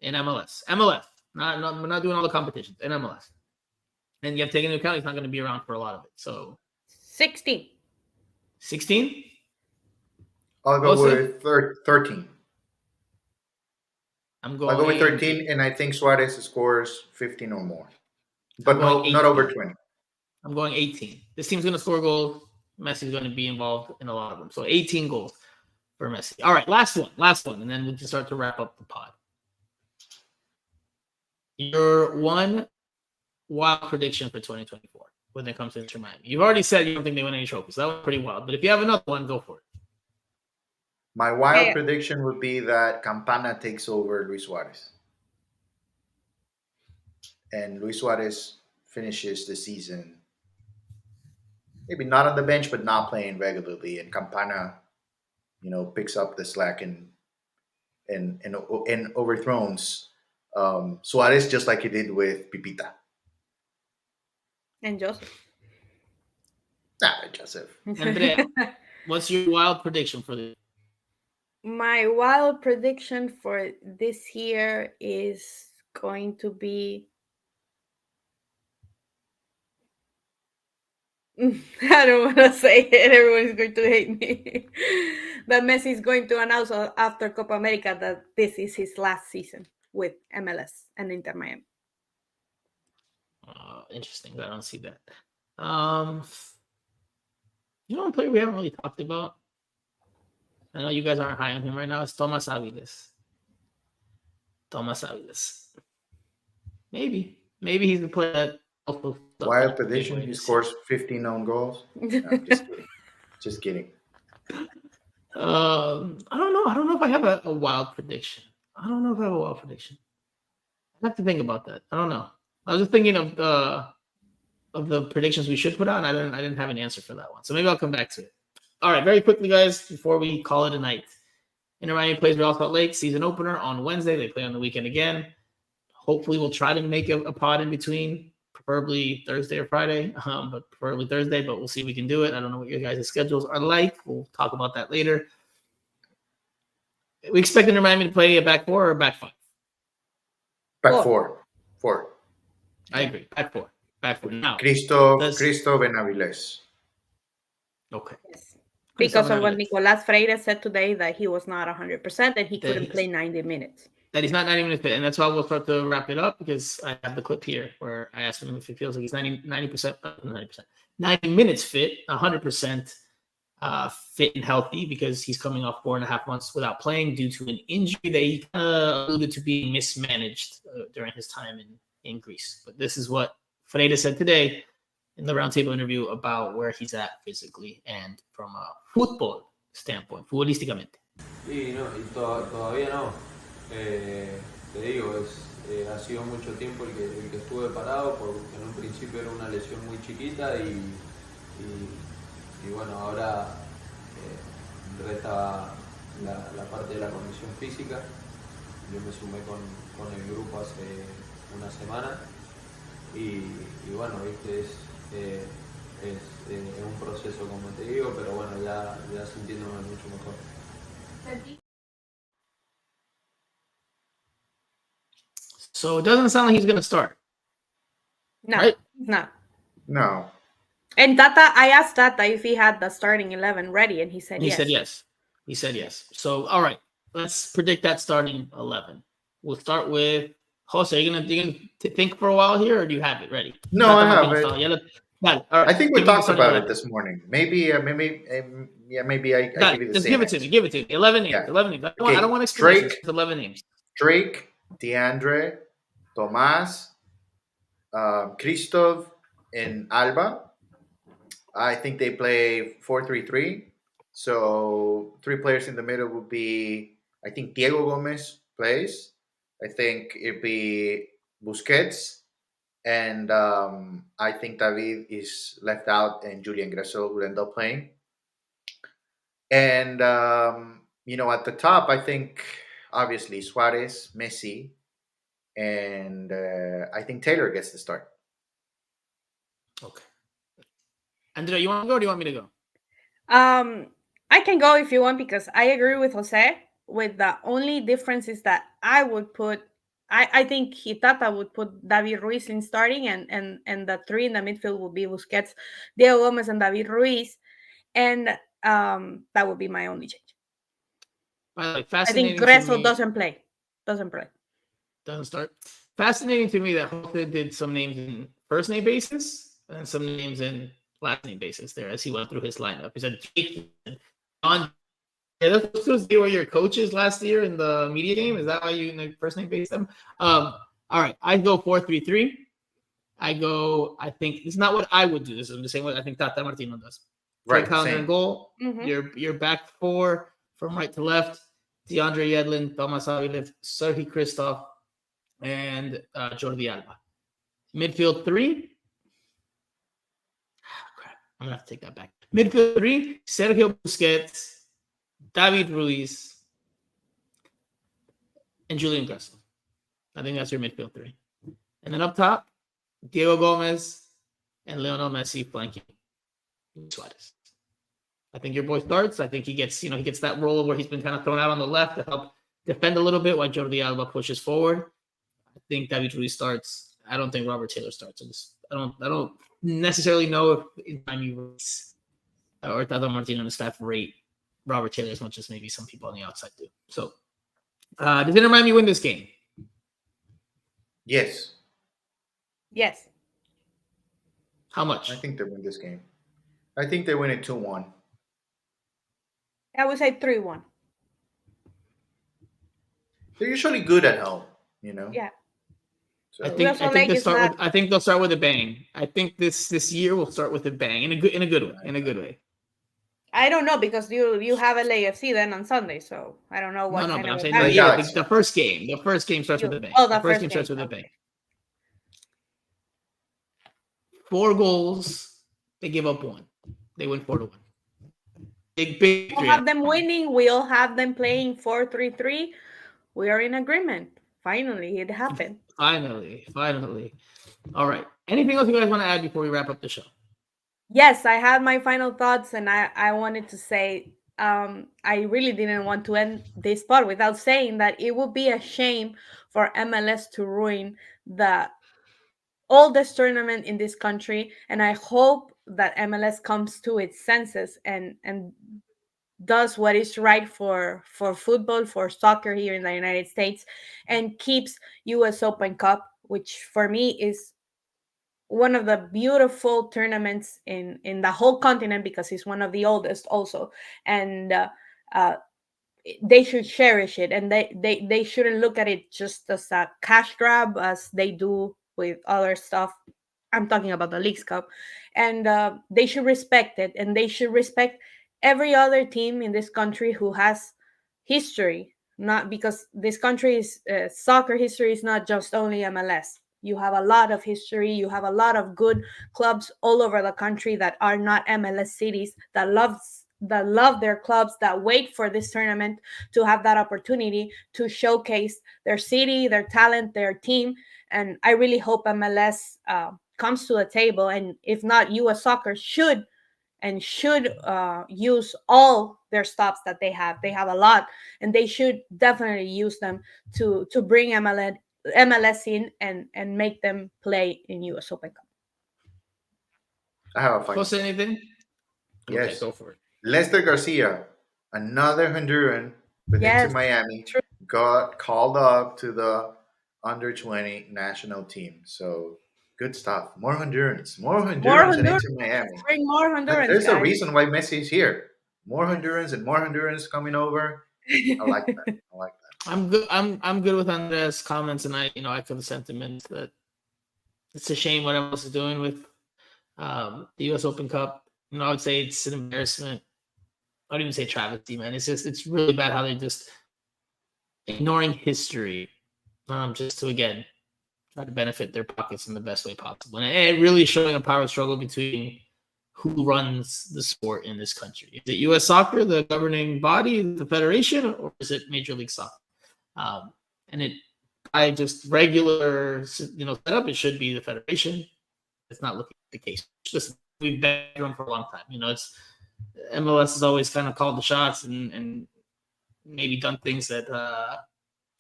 in MLS? MLS. We're not doing all the competitions in MLS. And you have to take into account he's not going to be around for a lot of it. So 16. 16? I'll go with 13. I'll go with 13, and I think Suarez scores 15 or more. But not over 20. I'm going 18. This team's going to score goals. Messi's going to be involved in a lot of them. So 18 goals for Messi. All right, last one. And then we can start to wrap up the pod. Your one wild prediction for 2024 when it comes to Inter Miami. You've already said you don't think they win any trophies. That was pretty wild. But if you have another one, go for it. My wild prediction would be that Campana takes over Luis Suarez. And Luis Suarez finishes the season maybe not on the bench, but not playing regularly. And Campana, picks up the slack and overthrows Suarez just like he did with Pipita. And Joseph. Joseph. Andrea, what's your wild prediction for the? My wild prediction for this year is going to be. I don't want to say it. Everyone's going to hate me. That Messi is going to announce after Copa America that this is his last season with MLS and Inter Miami. Interesting. I don't see that. One player we haven't really talked about. I know you guys aren't high on him right now. It's Thomas Aviles. Maybe he's the player that also. Wild prediction. He scores 15 own goals. No, just kidding. I don't know. I don't know if I have a wild prediction. I have to think about that. I don't know. I was just thinking of the predictions we should put out, and I didn't have an answer for that one. So maybe I'll come back to it. All right, very quickly, guys, before we call it a night. Inter Miami plays Real Salt Lake, season opener on Wednesday. They play on the weekend again. Hopefully, we'll try to make a pod in between, preferably Thursday or Friday, but preferably Thursday, but we'll see if we can do it. I don't know what your guys' schedules are like. We'll talk about that later. We expect Inter Miami to play a back four or a back five? Back four. I agree. Back four. Now, Cristo Benavides. Okay. Yes. Because of what Nicolás Freire said today, that he was not 100% and he couldn't play 90 minutes. That he's not 90 minutes fit. And that's why we'll start to wrap it up, because I have the clip here where I asked him if he feels like he's 90 minutes fit, 100% fit and healthy, because he's coming off 4.5 months without playing due to an injury that he kind of alluded to being mismanaged during his time in Greece. But this is what Freire said today in the roundtable interview about where he's at physically and from a Futbol standpoint, futbolísticamente. Sí, no, y todavía no. Te digo, ha sido mucho tiempo el que estuve parado, porque en un principio era una lesión muy chiquita y bueno, ahora resta la parte de la condición física. Yo me sumé con el grupo hace una semana y bueno, viste, es un proceso, como te digo, pero bueno, ya sintiéndome mucho mejor. So it doesn't sound like he's going to start. No, right? No. And Tata, I asked Tata if he had the starting 11 ready, and he said yes. He said yes. So, all right, let's predict that starting 11. We'll start with Jose. Are you gonna think for a while here, or do you have it ready? No, I have it. All right. I think we talked about it this morning. Maybe I give you the just same give it to me. Give it to me. 11 names. Yeah. 11 names. Okay. I don't want explanations. It's 11 names. Drake, DeAndre, Tomas, Christoph, and Alba. I think they play 4-3-3. So 3 players in the middle would be, I think Diego Gomez plays. I think it'd be Busquets. And I think David is left out and Julian Gressel will end up playing. And, at the top, I think, obviously, Suarez, Messi, and I think Taylor gets the start. Okay. Andrea, you want to go or do you want me to go? I can go if you want, because I agree with Jose. with the only difference is that I would put, I think Hitata would put David Ruiz in starting, and the three in the midfield would be Busquets, Diego Gomez, and David Ruiz, and that would be my only change. I think Gressel doesn't play. Doesn't start. Fascinating to me that Jose did some names in first name basis and some names in last name basis there as he went through his lineup. He said Jake, John. Yeah, those were your coaches last year in the media game. Is that why you in the first name based them? All right, I go 4-3-3. I think it's not what I would do. This is the same way I think Tata Martino does. Right, calendar and goal. Mm-hmm. Your back four from right to left. DeAndre Yedlin, Thomas Avilev, Sergei Christoph, and Jordi Alba. Midfield 3. Crap, I'm gonna have to take that back. Midfield 3, Sergio Busquets, David Ruiz, and Julian Gressel. I think that's your midfield 3. And then up top, Diego Gomez and Lionel Messi flanking Suarez. I think your boy starts. I think he gets that role where he's been kind of thrown out on the left to help defend a little bit while Jordi Alba pushes forward. I think David Ruiz starts. I don't think Robert Taylor starts. I don't necessarily know if Miami Ruiz or Tata Martino and the staff rate Robert Taylor as much as maybe some people on the outside do. So, does Inter Miami win this game? Yes. Yes. How much? I think they win this game. I think they win it 2-1. I would say 3-1. They're usually good at home, Yeah. So. I think they'll start with a bang. I think this year will start with a bang in a good way. I don't know because you have LAFC then on Sunday, so I don't know what. No, kind but I'm of saying the first game. The first game starts with a bang. The first game starts with a bang. 4 goals. They give up 1. They win 4-1. Big. We'll have them winning. We'll have them playing 4-3-3. We are in agreement. Finally, it happened. Finally. All right. Anything else you guys want to add before we wrap up the show? Yes, I had my final thoughts, and I wanted to say I really didn't want to end this part without saying that it would be a shame for MLS to ruin the oldest tournament in this country, and I hope that MLS comes to its senses and does what is right for football, for soccer here in the United States, and keeps US Open Cup, which for me is one of the beautiful tournaments in the whole continent because it's one of the oldest also, and they should cherish it, and they shouldn't look at it just as a cash grab as they do with other stuff. I'm talking about the Leagues Cup, and they should respect it, and they should respect every other team in this country who has history. Not because this country's soccer history is not just only MLS. You have a lot of history. You have a lot of good clubs all over the country that are not MLS cities that love their clubs, that wait for this tournament to have that opportunity to showcase their city, their talent, their team. And I really hope MLS comes to the table, and if not, US Soccer should use all their stops that they have. They have a lot, and they should definitely use them to bring MLS in and make them play in US Open Cup. I have a final. Say anything? Yes. Okay, go for it. Lester Garcia, another Honduran with Inter Miami, got called up to the under-20 national team. So good stuff. More Hondurans in Inter Miami. Bring more Hondurans. There's a reason why Messi is here. More Hondurans and more Hondurans coming over. I like that. I'm good. I'm good with Andres' comments, and I echo the sentiment that it's a shame what MLS is doing with the U.S. Open Cup. I would say it's an embarrassment. I don't even say travesty, man. It's really bad how they're just ignoring history, just to again try to benefit their pockets in the best way possible, and really showing a power struggle between who runs the sport in this country. Is it U.S. Soccer, the governing body, the federation, or is it Major League Soccer? And it, by just regular, setup, it should be the federation. It's not looking the case. Listen, we've been around for a long time. It's MLS has always kind of called the shots, and maybe done things that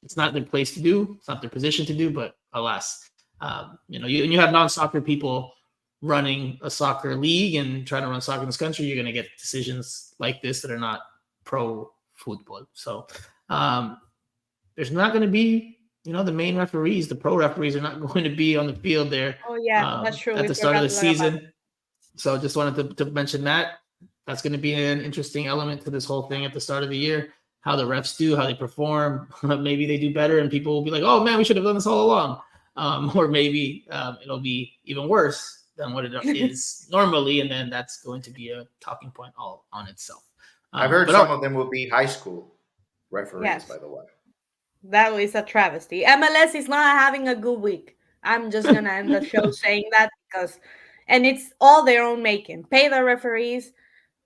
it's not their place to do, it's not their position to do, but alas, you have non-soccer people running a soccer league and trying to run soccer in this country, you're going to get decisions like this that are not pro football. So there's not going to be, the main referees, the pro referees are not going to be on the field there. Oh yeah, that's true. At the start of the season. So just wanted to mention that. That's going to be an interesting element to this whole thing at the start of the year. How the refs do, how they perform. Maybe they do better and people will be like, oh man, we should have done this all along. Or maybe it'll be even worse than what it is normally. And then that's going to be a talking point all on itself. I've heard some of them will be high school referees, by the way. That is a travesty. MLS is not having a good week. I'm just going to end the show saying that and it's all their own making. Pay the referees,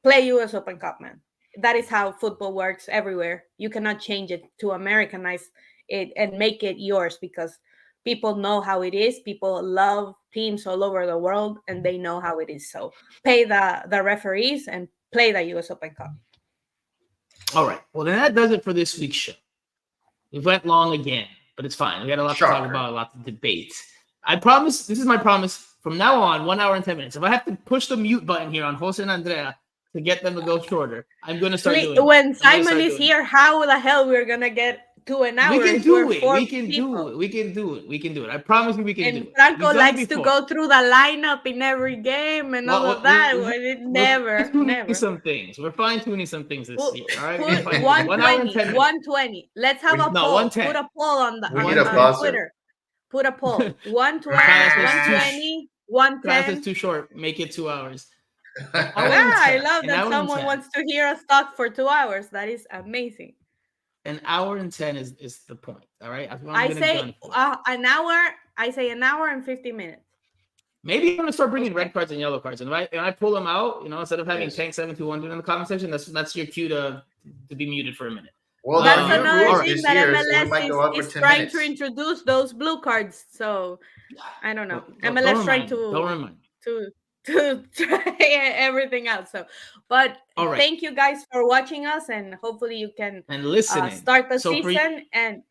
play US Open Cup, man. That is how football works everywhere. You cannot change it to Americanize it and make it yours because people know how it is. People love teams all over the world and they know how it is. So pay the referees and play the US Open Cup. All right. Well, then that does it for this week's show. We went long again, but it's fine. We got a lot to talk about, a lot to debate. I promise, this is my promise, from now on, 1 hour and 10 minutes. If I have to push the mute button here on Jose and Andrea to get them to go shorter, I'm going to start doing it. When Simon is here, how the hell we're going to get to an hour? We can do it. We can do it. I promise you we can do it. Franco likes to go through the lineup in every game and all of that. Never. Some things. We're fine-tuning some things this year. All right? 120. 120. Let's have a poll. 110. Put a poll on Twitter. Put a poll. 120, 120, 110. Class is too short. Make it 2 hours. I love that someone wants to hear us talk for 2 hours. That is amazing. An hour and 10 is the point. All right. I say an hour. I say an hour and 50 minutes. Maybe I'm gonna start bringing red cards and yellow cards, and if I pull them out, instead of having Tank 721 in the comment section, that's your cue to be muted for a minute. Well, that's another thing that MLS is trying to introduce those blue cards. So I don't know. MLS trying to try everything out. So, but thank you guys for watching us, and hopefully you can start the season and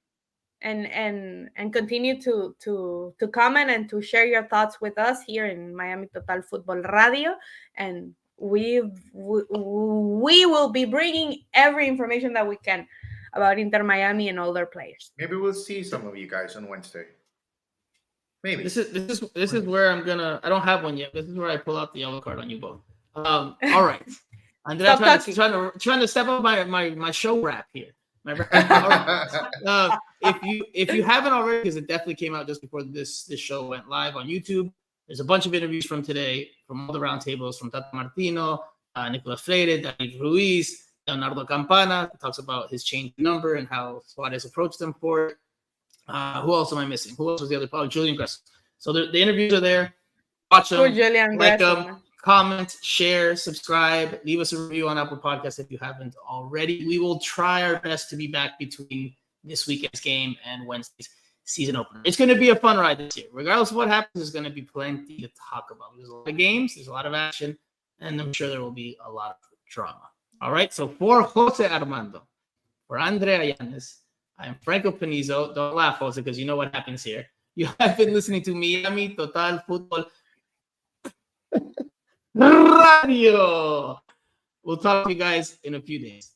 continue to comment and to share your thoughts with us here in Miami Total Football Radio, and we will be bringing every information that we can about Inter Miami and all their players. Maybe we'll see some of you guys on Wednesday. Maybe this is where I'm gonna. I don't have one yet. This is where I pull out the yellow card on you both. All right, Andrea trying to step up my show rap here. If you haven't already, because it definitely came out just before this show went live on YouTube. There's a bunch of interviews from today from all the roundtables from Tata Martino, Nicolas Freire, David Ruiz, Leonardo Campana. Talks about his change in number and how Suarez approached them for it. Who else am I missing? Who else was the other part? Julian Gressel. So the interviews are there. Watch them, like them, comment, share, subscribe, leave us a review on Apple Podcasts if you haven't already. We will try our best to be back between this weekend's game and Wednesday's season opener. It's going to be a fun ride this year. Regardless of what happens, there's going to be plenty to talk about. There's a lot of games, there's a lot of action, and I'm sure there will be a lot of drama. All right, so for Jose Armando, for Andrea Yanes, I am Franco Panizo. Don't laugh, Jose, because you know what happens here. You have been listening to Miami Total Football Radio. We'll talk to you guys in a few days.